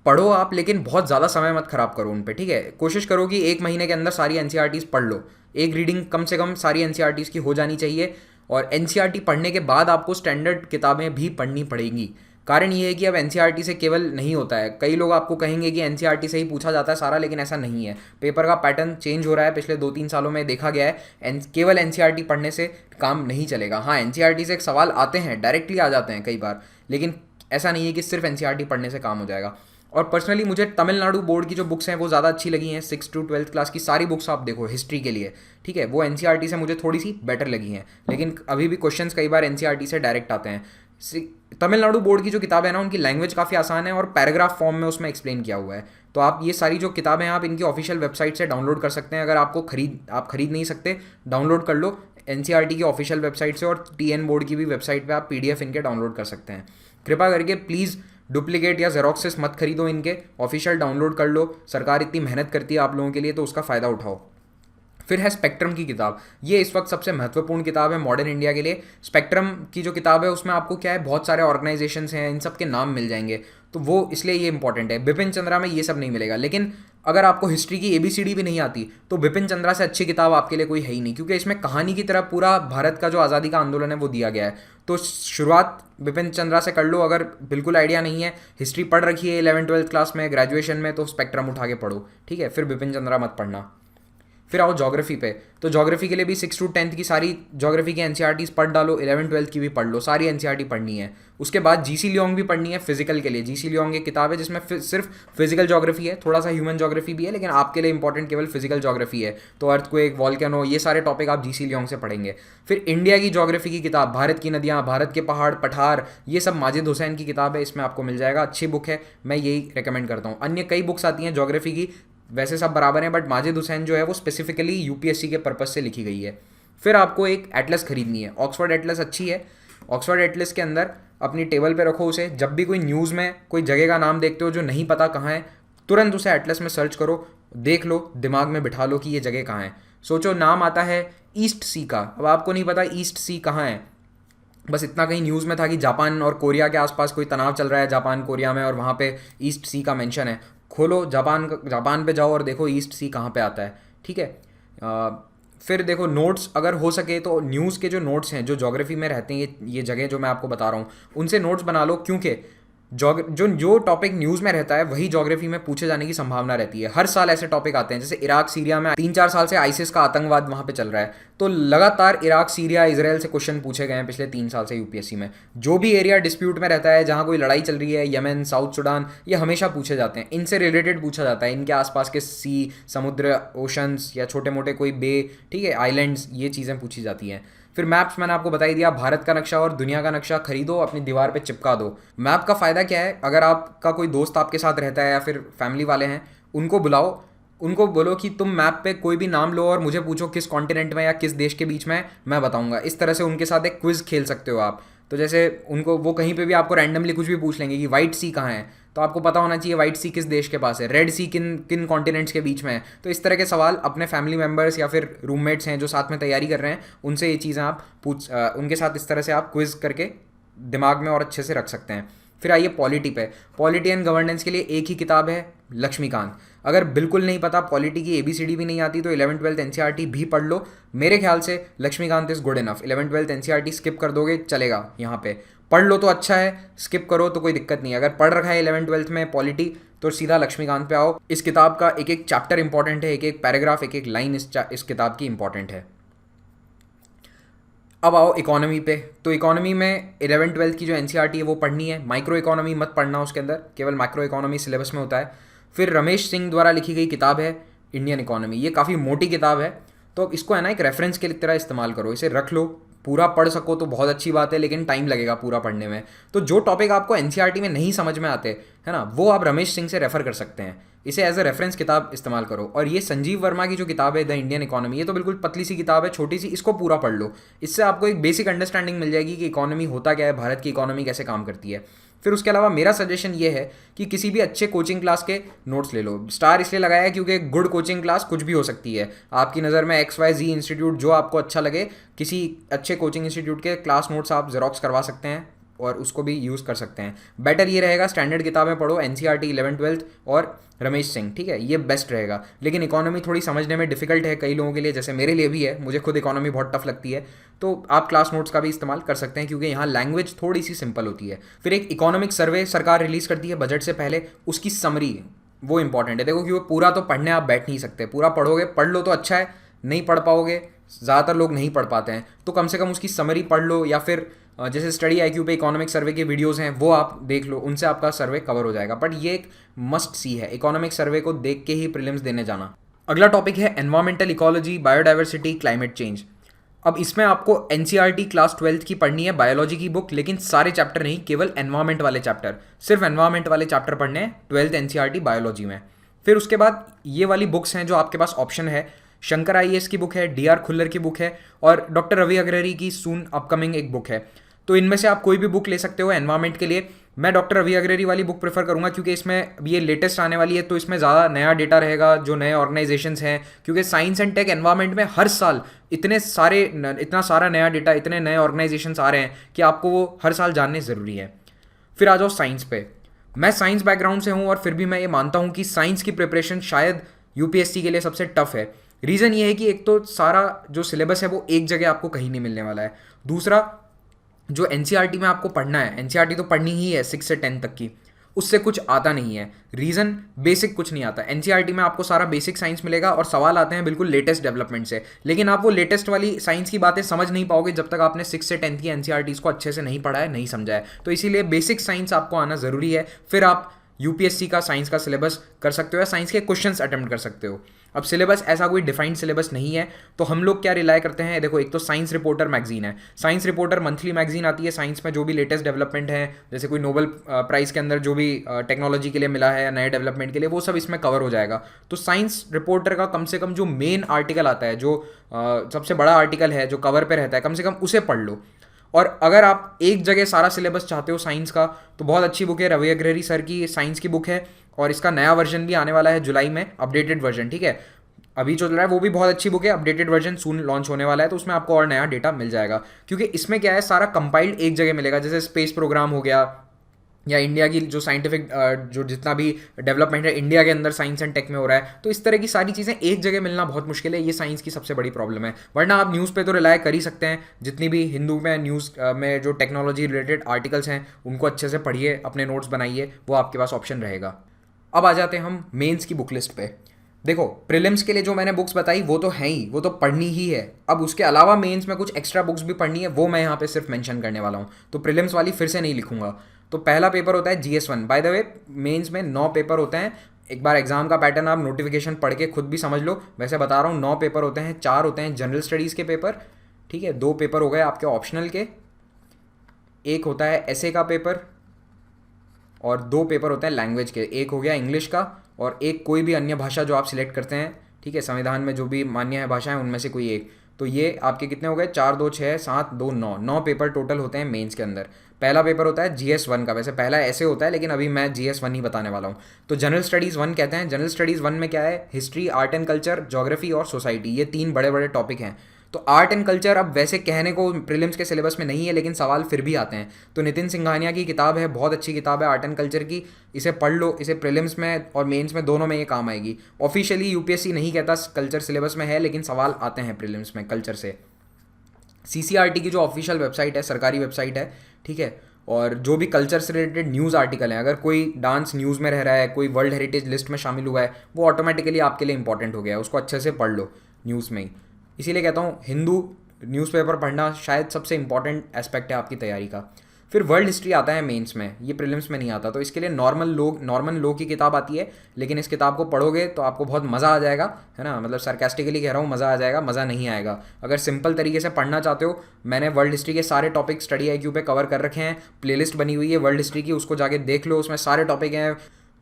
Speaker 1: पढ़ो आप, लेकिन बहुत ज़्यादा समय मत खराब करो उन पे, ठीक है। कोशिश करो कि 1 महीने के अंदर सारी NCERTs पढ़ लो। एक रीडिंग कम से कम सारी NCERTs की हो जानी चाहिए। और NCERT पढ़ने के बाद आपको स्टैंडर्ड किताबें भी पढ़नी पड़ेंगी। कारण ये है कि अब NCERT से केवल नहीं होता है। कई लोग आपको कहेंगे कि NCERT से ही पूछा जाता है सारा, लेकिन ऐसा नहीं है। पेपर का पैटर्न चेंज हो रहा है, पिछले 2-3 सालों में देखा गया है। केवल NCERT पढ़ने से काम नहीं चलेगा। हाँ, NCERT से एक सवाल आते हैं, डायरेक्टली आ जाते हैं कई बार, लेकिन ऐसा नहीं है कि सिर्फ NCERT पढ़ने से काम हो जाएगा। और पर्सनली मुझे तमिलनाडु बोर्ड की जो बुक्स हैं वो ज़्यादा अच्छी लगी हैं। 6 to 12th क्लास की सारी बुक्स आप देखो हिस्ट्री के लिए, ठीक है, वो NCERT से मुझे थोड़ी सी बेटर लगी हैं। लेकिन अभी भी क्वेश्चंस कई बार NCERT से डायरेक्ट आते हैं। तमिलनाडु बोर्ड की जो किताबें हैं ना, उनकी लैंग्वेज काफ़ी आसान है और पैराग्राफ फॉर्म में उसमें एक्सप्लेन किया हुआ है। तो आप ये सारी जो किताबें हैं आप इनकी ऑफिशियल वेबसाइट से डाउनलोड कर सकते हैं। अगर आप खरीद नहीं सकते, डाउनलोड कर लो NCERT की ऑफिशियल वेबसाइट से, और TN बोर्ड की भी वेबसाइट पे आप PDF इनके डाउनलोड कर सकते हैं। कृपा करके प्लीज़ डुप्लीकेट या जेरोक्सेस मत खरीदो, इनके ऑफिशियल डाउनलोड कर लो। सरकार इतनी मेहनत करती है आप लोगों के लिए, तो उसका फ़ायदा उठाओ। फिर है स्पेक्ट्रम की किताब। ये इस वक्त सबसे महत्वपूर्ण किताब है मॉडर्न इंडिया के लिए। स्पेक्ट्रम की जो किताब है उसमें आपको क्या है, बहुत सारे ऑर्गेनाइजेशंस हैं, इन सब के नाम मिल जाएंगे, तो वो इसलिए ये इंपॉर्टेंट है। बिपिन चंद्रा में ये सब नहीं मिलेगा। लेकिन अगर आपको हिस्ट्री की ABCD भी नहीं आती, तो बिपिन चंद्रा से अच्छी किताब आपके लिए कोई है ही नहीं, क्योंकि इसमें कहानी की तरह पूरा भारत का जो आज़ादी का आंदोलन है वो दिया गया है। तो शुरुआत बिपिन चंद्रा से कर लो। अगर बिल्कुल आइडिया नहीं है, हिस्ट्री पढ़ रखी है 11th-12th क्लास में, ग्रेजुएशन में, तो स्पेक्ट्रम उठा के पढ़ो, ठीक है। फिर बिपिन चंद्रा मत पढ़ना। फिर आओ ज्योग्राफी पे। तो ज्योग्राफी के लिए भी 6 to 10th की सारी ज्योग्राफी की NCERTs पढ़ डालो, 11th-12th की भी पढ़ लो, सारी NCERT पढ़नी है। उसके बाद GC लियोंग भी पढ़नी है फिजिकल के लिए। GC लियोंग एक किताब है जिसमें सिर्फ फिजिकल ज्योग्राफी है, थोड़ा सा ह्यूमन ज्योग्राफी भी है, लेकिन आपके लिए इंपॉर्टेंट केवल फिजिकल ज्योग्राफी है। तो अर्थक्वेक, वॉल्केनो, ये सारे टॉपिक आप GC लियोंग से पढ़ेंगे। फिर इंडिया की ज्योग्राफी की किताब, भारत की नदियाँ, भारत के पहाड़, पठार, ये सब माजिद हुसैन की किताब है, इसमें आपको मिल जाएगा। अच्छी बुक है, मैं यही रिकमेंड करता हूँ। अन्य कई बुक्स आती हैं ज्योग्राफी की, वैसे सब बराबर हैं, बट माजिद हुसैन जो है वो स्पेसिफिकली UPSC के पर्पज़ से लिखी गई है। फिर आपको एक एटलस खरीदनी है। ऑक्सफोर्ड एटलस अच्छी है। ऑक्सफोर्ड एटलस के अंदर अपनी टेबल पे रखो उसे। जब भी कोई न्यूज़ में कोई जगह का नाम देखते हो जो नहीं पता कहाँ है, तुरंत उसे एटलस में सर्च करो, देख लो, दिमाग में बिठा लो कि ये जगह कहाँ है। सोचो नाम आता है ईस्ट सी का, अब आपको नहीं पता ईस्ट सी कहाँ है, बस इतना कहीं न्यूज़ में था कि जापान और कोरिया के आसपास कोई तनाव चल रहा है जापान कोरिया में, और वहाँ पे ईस्ट सी का मेंशन है। खोलो जापान पे जाओ और देखो ईस्ट सी कहाँ पे आता है, ठीक है। फिर देखो नोट्स, अगर हो सके तो न्यूज़ के जो नोट्स हैं जो ज्योग्राफी में रहते हैं, ये जगह जो मैं आपको बता रहा हूँ, उनसे नोट्स बना लो, क्योंकि जो टॉपिक न्यूज़ में रहता है वही ज्योग्राफी में पूछे जाने की संभावना रहती है। हर साल ऐसे टॉपिक आते हैं, जैसे इराक सीरिया में 3-4 साल से आईसिस का आतंकवाद वहाँ पे चल रहा है, तो लगातार इराक सीरिया इसराइल से क्वेश्चन पूछे गए हैं पिछले 3 साल से यूपीएससी में। जो भी एरिया डिस्प्यूट में रहता है, जहाँ कोई लड़ाई चल रही है, यमन, साउथ सुडान, ये हमेशा पूछे जाते हैं। इनसे रिलेटेड पूछा जाता है, इनके आसपास के सी, समुद्र, ओशंस या छोटे मोटे कोई बे, ठीक है, आइलैंड्स, ये चीज़ें पूछी जाती हैं। फिर मैप्स मैंने आपको बता ही दिया, भारत का नक्शा और दुनिया का नक्शा खरीदो, अपनी दीवार पे चिपका दो। मैप का फ़ायदा क्या है, अगर आपका कोई दोस्त आपके साथ रहता है या फिर फैमिली वाले हैं, उनको बुलाओ, उनको बोलो कि तुम मैप पे कोई भी नाम लो और मुझे पूछो किस कॉन्टिनेंट में या किस देश के बीच में है, मैं बताऊंगा। इस तरह से उनके साथ एक क्विज खेल सकते हो आप। तो जैसे उनको, वो कहीं पे भी आपको रैंडमली कुछ भी पूछ लेंगे कि वाइट सी कहाँ है, तो आपको पता होना चाहिए वाइट सी किस देश के पास है, रेड सी किन किन कॉन्टिनेंट्स के बीच में है। तो इस तरह के सवाल अपने फैमिली मेम्बर्स या फिर रूममेट्स हैं जो साथ में तैयारी कर रहे हैं, उनसे ये चीज़ें आप उनके साथ इस तरह से आप क्विज करके दिमाग में और अच्छे से रख सकते हैं। फिर आइए पॉलिटी पे। पॉलिटी एंड गवर्नेंस के लिए एक ही किताब है, लक्ष्मीकांत। अगर बिल्कुल नहीं पता, पॉलिटी की ABCD भी नहीं आती, तो 11th-12th NCERT भी पढ़ लो। मेरे ख्याल से Laxmikanth is good enough. 11th-12th NCERT skip कर दोगे चलेगा, यहाँ पे पढ़ लो तो अच्छा है, स्किप करो तो कोई दिक्कत नहीं है। अगर पढ़ रखा है 11th-12th में पॉलिटी, तो सीधा लक्ष्मीकांत पे आओ। इस किताब का एक एक चैप्टर इंपॉर्टेंट है, एक एक पैराग्राफ, एक एक लाइन इस किताब की इंपॉर्टेंट है। अब आओ इकोनॉमी पे। तो इकोनॉमी में 11th-12th की जो NCERT है वो पढ़नी है। माइक्रो इकोनॉमी मत पढ़ना, उसके अंदर केवल माइक्रो इकोनॉमी सिलेबस में होता है। फिर रमेश सिंह द्वारा लिखी गई किताब है इंडियन इकोनॉमी। ये काफ़ी मोटी किताब है, तो इसको है ना एक रेफरेंस के तरह इस्तेमाल करो, इसे रख लो। पूरा पढ़ सको तो बहुत अच्छी बात है, लेकिन टाइम लगेगा पूरा पढ़ने में। तो जो टॉपिक आपको NCERT में नहीं समझ में आते है ना, वो आप रमेश सिंह से रेफर कर सकते हैं, इसे एज अ रेफरेंस किताब इस्तेमाल करो। और ये संजीव वर्मा की जो किताब है द इंडियन इकोनॉमी, ये तो बिल्कुल पतली सी किताब है, छोटी सी, इसको पूरा पढ़ लो। इससे आपको एक बेसिक अंडरस्टैंडिंग मिल जाएगी कि इकोनॉमी होता क्या है, भारत की इकोनॉमी कैसे काम करती है। फिर उसके अलावा मेरा सजेशन ये है कि किसी भी अच्छे कोचिंग क्लास के नोट्स ले लो। स्टार इसलिए लगाया है क्योंकि गुड कोचिंग क्लास कुछ भी हो सकती है। आपकी नज़र में XYZ इंस्टीट्यूट जो आपको अच्छा लगे, किसी अच्छे कोचिंग इंस्टीट्यूट के क्लास नोट्स आप जेरोक्स करवा सकते हैं और उसको भी यूज़ कर सकते हैं। बेटर ये रहेगा स्टैंडर्ड किताबें पढ़ो, NCERT 11th-12th और रमेश सिंह, ठीक है, ये बेस्ट रहेगा। लेकिन इकोनॉमी थोड़ी समझने में डिफिकल्ट है कई लोगों के लिए, जैसे मेरे लिए भी है, मुझे खुद इकोनॉमी बहुत टफ लगती है। तो आप क्लास नोट्स का भी इस्तेमाल कर सकते हैं, क्योंकि यहाँ लैंग्वेज थोड़ी सी सिंपल होती है। फिर एक इकोनॉमिक सर्वे सरकार रिलीज़ करती है बजट से पहले, उसकी समरी वो इंपॉर्टेंट है। देखो कि वो पूरा तो पढ़ने आप बैठ नहीं सकते, पूरा पढ़ोगे, पढ़ लो तो अच्छा है, नहीं पढ़ पाओगे, ज़्यादातर लोग नहीं पढ़ पाते हैं, तो कम से कम उसकी समरी पढ़ लो। या फिर जैसे स्टडी IQ पे इकोनॉमिक सर्वे के वीडियोस हैं, वो आप देख लो, उनसे आपका सर्वे कवर हो जाएगा। बट ये एक मस्ट सी है, इकोनॉमिक सर्वे को देख के ही प्रीलिम्स देने जाना। अगला टॉपिक है environmental ecology, biodiversity, climate change. अब इसमें आपको NCERT क्लास 12th की पढ़नी है, बायोलॉजी की बुक, लेकिन सारे चैप्टर नहीं, केवल एनवायरमेंट वाले चैप्टर, सिर्फ एनवायरमेंट वाले चैप्टर पढ़ने हैं 12th NCERT बायोलॉजी में। फिर उसके बाद ये वाली बुक्स हैं जो आपके पास ऑप्शन है, शंकर IAS की बुक है, DR खुल्लर की बुक है, और डॉक्टर रवि अग्रहरी की सून अपकमिंग एक बुक है। तो इनमें से आप कोई भी बुक ले सकते हो एनवायरमेंट के लिए। मैं डॉक्टर रवि अग्रहरी वाली बुक प्रेफर करूंगा, क्योंकि इसमें ये लेटेस्ट आने वाली है, तो इसमें ज़्यादा नया डेटा रहेगा, जो नए ऑर्गेनाइजेशंस हैं, क्योंकि साइंस एंड टेक एनवायरमेंट में हर साल इतना सारा नया डेटा, इतने नए ऑर्गेनाइजेशंस आ रहे हैं कि आपको वो हर साल जानने ज़रूरी है। फिर आ जाओ साइंस पे। मैं साइंस बैकग्राउंड से हूँ और फिर भी मैं ये मानता हूँ कि साइंस की प्रिपरेशन शायद UPSC के लिए सबसे टफ है। रीज़न ये है कि एक तो सारा जो सिलेबस है वो एक जगह आपको कहीं नहीं मिलने वाला है। दूसरा, जो NCERT में आपको पढ़ना है, NCERT तो पढ़नी ही है 6 से 10 तक की, उससे कुछ आता नहीं है। रीज़न, बेसिक कुछ नहीं आता। NCERT में आपको सारा बेसिक साइंस मिलेगा और सवाल आते हैं बिल्कुल लेटेस्ट डेवलपमेंट से, लेकिन आप वो लेटेस्ट वाली साइंस की बातें समझ नहीं पाओगे जब तक आपने 6 से 10 की NCERTs को अच्छे से नहीं पढ़ा है, नहीं समझा है। तो इसीलिए बेसिक साइंस आपको आना ज़रूरी है। फिर आप UPSC का साइंस का सिलेबस कर सकते हो या साइंस के क्वेश्चंस अटेम्प्ट कर सकते हो। अब सिलेबस ऐसा कोई डिफाइंड सिलेबस नहीं है, तो हम लोग क्या रिलाई करते हैं, देखो एक तो साइंस रिपोर्टर मैगजीन है। साइंस रिपोर्टर मंथली मैगजीन आती है, साइंस में जो भी लेटेस्ट डेवलपमेंट है, जैसे कोई नोबेल प्राइज़ के अंदर जो भी टेक्नोलॉजी के लिए मिला है या नए डेवलपमेंट के लिए, वो सब इसमें कवर हो जाएगा। तो साइंस रिपोर्टर का कम से कम जो मेन आर्टिकल आता है, जो सबसे बड़ा आर्टिकल है जो कवर पर रहता है, कम से कम उसे पढ़ लो। और अगर आप एक जगह सारा सिलेबस चाहते हो साइंस का, तो बहुत अच्छी बुक है रवि अग्रहरी सर की साइंस की बुक है, और इसका नया वर्जन भी आने वाला है जुलाई में, अपडेटेड वर्जन, ठीक है, अभी जो चल रहा है वो भी बहुत अच्छी बुक है। अपडेटेड वर्जन सून लॉन्च होने वाला है, तो उसमें आपको और नया डेटा मिल जाएगा, क्योंकि इसमें क्या है, सारा कंपाइल्ड एक जगह मिलेगा। जैसे स्पेस प्रोग्राम हो गया या इंडिया की जो साइंटिफिक जो जितना भी डेवलपमेंट है इंडिया के अंदर साइंस एंड टेक में हो रहा है, तो इस तरह की सारी चीज़ें एक जगह मिलना बहुत मुश्किल है। ये साइंस की सबसे बड़ी प्रॉब्लम है। वरना आप न्यूज़ पे तो रिलाय कर ही सकते हैं। जितनी भी हिंदू में न्यूज़ में जो टेक्नोलॉजी रिलेटेड आर्टिकल्स हैं उनको अच्छे से पढ़िए, अपने नोट्स बनाइए, वो आपके पास ऑप्शन रहेगा। अब आ जाते हैं हम मेंस की बुक लिस्ट पे। देखो, प्रीलिम्स के लिए जो मैंने बुक्स बताई वो तो हैं ही, वो तो पढ़नी ही है। अब उसके अलावा मेंस में कुछ एक्स्ट्रा बुक्स भी पढ़नी है, वो मैं यहाँ पे सिर्फ मेंशन करने वाला हूँ, तो प्रीलिम्स वाली फिर से नहीं लिखूंगा। तो पहला पेपर होता है GS1। By the way, mains में 9 पेपर होते हैं। एक बार एग्जाम का पैटर्न आप नोटिफिकेशन पढ़ के खुद भी समझ लो। वैसे बता रहा हूँ, 9 पेपर होते हैं। 4 होते हैं जनरल स्टडीज़ के पेपर, ठीक है, 2 पेपर हो गए आपके ऑप्शनल के, एक होता है ऐसे का पेपर, और 2 पेपर होते हैं लैंग्वेज के। एक हो गया इंग्लिश का, और एक कोई भी अन्य भाषा जो आप सिलेक्ट करते हैं, ठीक है, संविधान में जो भी मान्य है भाषाएं उनमें से कोई एक। तो ये आपके कितने हो गए, 4 2 6 7 2 9, 9 पेपर टोटल होते हैं मेंस के अंदर। पहला पेपर होता है GS1 का। वैसे पहला ऐसे होता है, लेकिन अभी मैं GS1 ही बताने वाला हूँ। तो जनरल स्टडीज़ 1 कहते हैं। जनरल स्टडीज़ 1 में क्या है, history, art and culture, geography और सोसाइटी, ये 3 बड़े बड़े टॉपिक हैं। तो आर्ट एंड कल्चर अब वैसे कहने को प्रीलिम्स के सिलेबस में नहीं है, लेकिन सवाल फिर भी आते हैं। तो नितिन सिंघानिया की किताब है, बहुत अच्छी किताब है आर्ट एंड कल्चर की, इसे पढ़ लो। इसे प्रीलिम्स में और मेंस में दोनों में ये काम आएगी। ऑफिशियली यूपीएससी नहीं कहता कल्चर सिलेबस में है, लेकिन सवाल आते हैं प्रीलिम्स में कल्चर से। CCRT की जो ऑफिशियल वेबसाइट है, सरकारी वेबसाइट है, ठीक है, और जो भी कल्चर से रिलेटेड न्यूज़ आर्टिकल हैं, अगर कोई डांस न्यूज़ में रह रहा है, कोई वर्ल्ड हेरिटेज लिस्ट में शामिल हुआ है, वो ऑटोमेटिकली आपके लिए इंपॉर्टेंट हो गया है, उसको अच्छे से पढ़ लो न्यूज़ में ही। इसीलिए कहता हूँ हिंदू न्यूज़पेपर पढ़ना शायद सबसे इंपॉर्टेंट एस्पेक्ट है आपकी तैयारी का। फिर वर्ल्ड हिस्ट्री आता है मेंस में, ये प्रीलिम्स में नहीं आता। तो इसके लिए नॉर्मन लो की किताब आती है, लेकिन इस किताब को पढ़ोगे तो आपको बहुत मज़ा आ जाएगा, है ना। मतलब सरकास्टिकली कह रहा हूँ, मज़ा आ जाएगा, मज़ा नहीं आएगा। अगर सिंपल तरीके से पढ़ना चाहते हो, मैंने वर्ल्ड हिस्ट्री के सारे टॉपिक स्टडी IQ पे कवर कर रखे हैं। प्लेलिस्ट बनी हुई है वर्ल्ड हिस्ट्री की, उसको जाके देख लो, उसमें सारे टॉपिक हैं।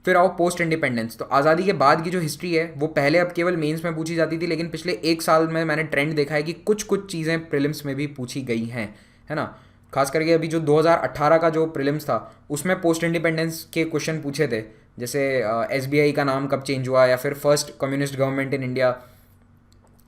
Speaker 1: फिर आओ पोस्ट इंडिपेंडेंस। तो आज़ादी के बाद की जो हिस्ट्री है वो पहले अब केवल मेंस में पूछी जाती थी, लेकिन पिछले 1 साल में मैंने ट्रेंड देखा है कि कुछ कुछ चीज़ें प्रीलिम्स में भी पूछी गई हैं, है ना। खास करके अभी जो 2018 का जो प्रीलिम्स था उसमें पोस्ट इंडिपेंडेंस के क्वेश्चन पूछे थे, जैसे SBI का नाम कब चेंज हुआ, या फिर first communist government in India,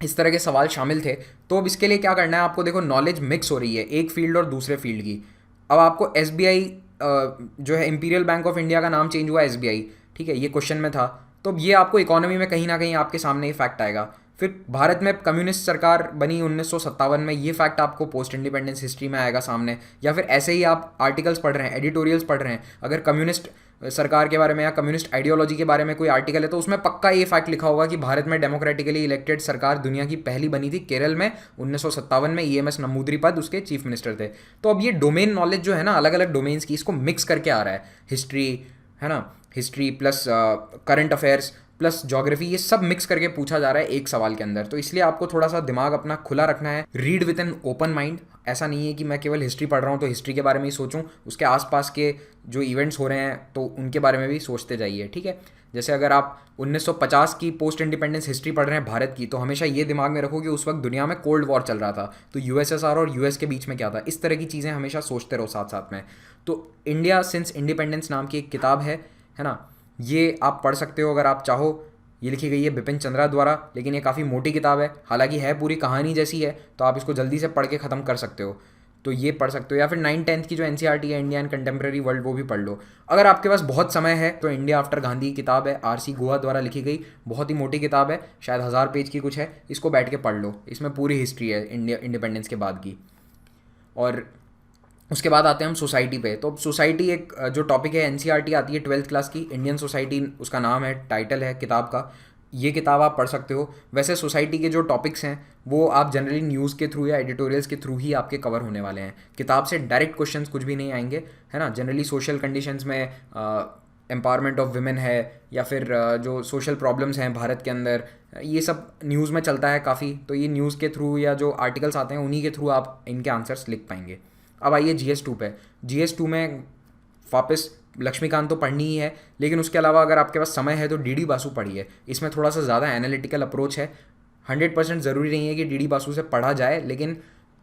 Speaker 1: इस तरह के सवाल शामिल थे। तो अब इसके लिए क्या करना है आपको, देखो नॉलेज मिक्स हो रही है एक फील्ड और दूसरे फील्ड की। अब आपको SBI जो है इंपीरियल बैंक ऑफ इंडिया का नाम चेंज हुआ SBI, ठीक है, ये क्वेश्चन में था। तो अब ये आपको इकोनॉमी में कहीं ना कहीं आपके सामने ये फैक्ट आएगा। फिर भारत में कम्युनिस्ट सरकार बनी 1957 में, ये फैक्ट आपको पोस्ट इंडिपेंडेंस हिस्ट्री में आएगा सामने। या फिर ऐसे ही आप आर्टिकल्स पढ़ रहे हैं, एडिटोरियल्स पढ़ रहे हैं, अगर कम्युनिस्ट सरकार के बारे में या कम्युनिस्ट आइडियोलॉजी के बारे में कोई आर्टिकल है, तो उसमें पक्का ये फैक्ट लिखा होगा कि भारत में डेमोक्रेटिकली इलेक्टेड सरकार दुनिया की पहली बनी थी केरल में 1957 में। EMS नंबूदरीपद उसके चीफ मिनिस्टर थे। तो अब ये डोमेन नॉलेज जो है ना, अलग अलग डोमेन्स की, इसको मिक्स करके आ रहा है। हिस्ट्री, है ना, history plus current affairs plus geography, ये सब मिक्स करके पूछा जा रहा है एक सवाल के अंदर। तो इसलिए आपको थोड़ा सा दिमाग अपना खुला रखना है, read with an open mind. ऐसा नहीं है कि मैं केवल हिस्ट्री पढ़ रहा हूँ तो हिस्ट्री के बारे में ही सोचूं, उसके आसपास के जो इवेंट्स हो रहे हैं तो उनके बारे में भी सोचते जाइए, ठीक है। जैसे अगर आप 1950 की पोस्ट इंडिपेंडेंस हिस्ट्री पढ़ रहे हैं भारत की, तो हमेशा ये दिमाग में रखो कि उस वक्त दुनिया में कोल्ड वॉर चल रहा था, तो USSR और US के बीच में क्या था। इस तरह की चीज़ें हमेशा सोचते रहो साथ साथ में। तो इंडिया सिंस इंडिपेंडेंस नाम की एक किताब है ना, ये आप पढ़ सकते हो अगर आप चाहो। ये लिखी गई है बिपिन चंद्रा द्वारा, लेकिन ये काफ़ी मोटी किताब है, हालांकि है पूरी कहानी जैसी है, तो आप इसको जल्दी से पढ़ के ख़त्म कर सकते हो। तो ये पढ़ सकते हो। या फिर 9th-10th की जो NCERT है, इंडिया एंड कंटेम्प्रेरी वर्ल्ड, वो भी पढ़ लो। अगर आपके पास बहुत समय है तो इंडिया आफ्टर गांधी किताब है, RC गुहा द्वारा लिखी गई, बहुत ही मोटी किताब है, शायद 1000 पेज की कुछ है। इसको बैठ के पढ़ लो, इसमें पूरी हिस्ट्री है इंडिया इंडिपेंडेंस के बाद की। और उसके बाद आते हैं हम सोसाइटी पे। तो सोसाइटी एक जो टॉपिक है, NCERT आती है 12th क्लास की, इंडियन सोसाइटी उसका नाम है, टाइटल है किताब का। ये किताब आप पढ़ सकते हो। वैसे सोसाइटी के जो टॉपिक्स हैं वो आप जनरली न्यूज़ के थ्रू या एडिटोरियल्स के थ्रू ही आपके कवर होने वाले हैं। किताब से डायरेक्ट क्वेश्चंस कुछ भी नहीं आएंगे, है ना। जनरली सोशल कंडीशंस में एम्पावरमेंट ऑफ विमेन है, या फिर जो सोशल प्रॉब्लम्स हैं भारत के अंदर, ये सब न्यूज़ में चलता है काफ़ी। तो ये न्यूज़ के थ्रू या जो आर्टिकल्स आते हैं उन्हीं के थ्रू आप इनके आंसर्स लिख पाएंगे। अब आइए GS2 पे। GS2 में वापस लक्ष्मीकांत तो पढ़नी ही है, लेकिन उसके अलावा अगर आपके पास समय है तो DD बासु पढ़िए। इसमें थोड़ा सा ज़्यादा एनालिटिकल अप्रोच है। 100% ज़रूरी नहीं है कि DD बासु से पढ़ा जाए, लेकिन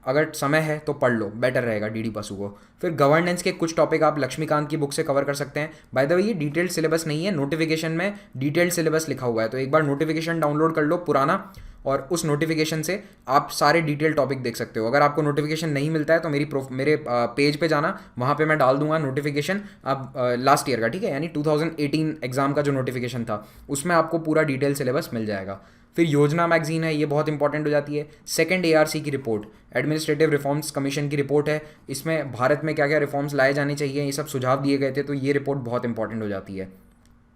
Speaker 1: अगर समय है तो पढ़ लो, बेटर रहेगा DD बासु को। फिर गवर्नेंस के कुछ टॉपिक आप लक्ष्मीकांत की बुक से कवर कर सकते हैं। बाय द वे, ये डिटेल्ड सिलेबस नहीं है, नोटिफिकेशन में डिटेल्ड सिलेबस लिखा हुआ है, तो एक बार नोटिफिकेशन डाउनलोड कर लो पुराना, और उस नोटिफिकेशन से आप सारे डिटेल टॉपिक देख सकते हो। अगर आपको नोटिफिकेशन नहीं मिलता है तो मेरे पेज पे जाना, वहाँ पे मैं डाल दूंगा नोटिफिकेशन आप लास्ट ईयर का, ठीक है, यानी 2018 एग्जाम का जो नोटिफिकेशन था उसमें आपको पूरा डिटेल सिलेबस मिल जाएगा। फिर योजना मैगजीन है, ये बहुत इंपॉर्टेंट हो जाती है। सेकंड ARC की रिपोर्ट, एडमिनिस्ट्रेटिव रिफॉर्म्स कमीशन की रिपोर्ट है, इसमें भारत में क्या क्या रिफॉर्म्स लाए जाने चाहिए ये सब सुझाव दिए गए थे, तो ये रिपोर्ट बहुत इंपॉर्टेंट हो जाती है।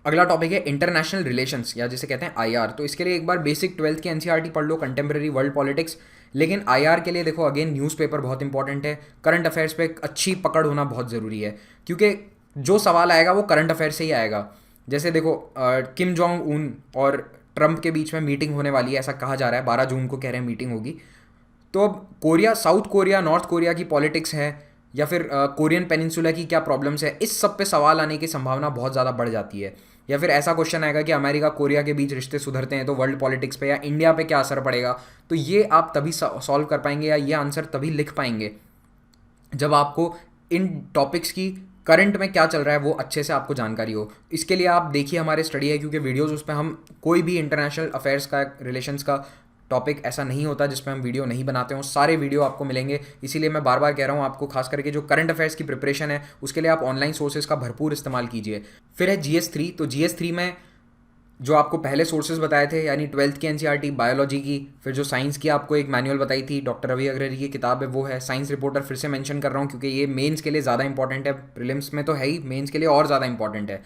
Speaker 1: अगला टॉपिक है इंटरनेशनल रिलेशंस या जिसे कहते हैं IR। तो इसके लिए एक बार बेसिक 12th की NCERT पढ़ लो, कंटेम्प्रेरी वर्ल्ड पॉलिटिक्स। लेकिन IR के लिए देखो अगेन न्यूज़पेपर बहुत इंपॉर्टेंट है, करंट अफेयर्स पे एक अच्छी पकड़ होना बहुत ज़रूरी है, क्योंकि जो सवाल आएगा वो करंट अफेयर से ही आएगा। जैसे देखो किम जोंग उन और ट्रंप के बीच में मीटिंग होने वाली है, ऐसा कहा जा रहा है, 12 जून को कह रहे हैं मीटिंग होगी। तो अब Korea, south Korea, north Korea की पॉलिटिक्स है, या फिर कोरियन पेनिनसुला की क्या प्रॉब्लम्स है, इस सब पे सवाल आने की संभावना बहुत ज़्यादा बढ़ जाती है। या फिर ऐसा क्वेश्चन आएगा कि अमेरिका कोरिया के बीच रिश्ते सुधरते हैं तो वर्ल्ड पॉलिटिक्स पे या इंडिया पे क्या असर पड़ेगा। तो ये आप तभी सॉल्व कर पाएंगे या ये आंसर तभी लिख पाएंगे जब आपको इन टॉपिक्स की करंट में क्या चल रहा है वो अच्छे से आपको जानकारी हो। इसके लिए आप देखिए हमारे स्टडी है, क्योंकि वीडियोज़ उस पर हम कोई भी इंटरनेशनल अफेयर्स का, रिलेशंस का टॉपिक ऐसा नहीं होता जिसमें हम वीडियो नहीं बनाते हों, सारे वीडियो आपको मिलेंगे। इसीलिए मैं बार बार कह रहा हूँ आपको, खास करके जो करंट अफेयर्स की प्रिपरेशन है उसके लिए आप ऑनलाइन सोर्सेज का भरपूर इस्तेमाल कीजिए। फिर है GS3। तो GS3 में जो आपको पहले सोर्सेज बताए थे, यानी 12th की NCERT बायोलॉजी की, फिर जो साइंस की आपको एक मैनुअल बताई थी डॉक्टर रवि अग्रवाल की किताब है वो है। साइंस रिपोर्टर फिर से मेंशन कर रहा हूँ क्योंकि ये मेंस के लिए ज़्यादा इंपॉर्टेंट है, प्रीलिम्स में तो है ही, मेंस के लिए और ज़्यादा इंपॉर्टेंट है।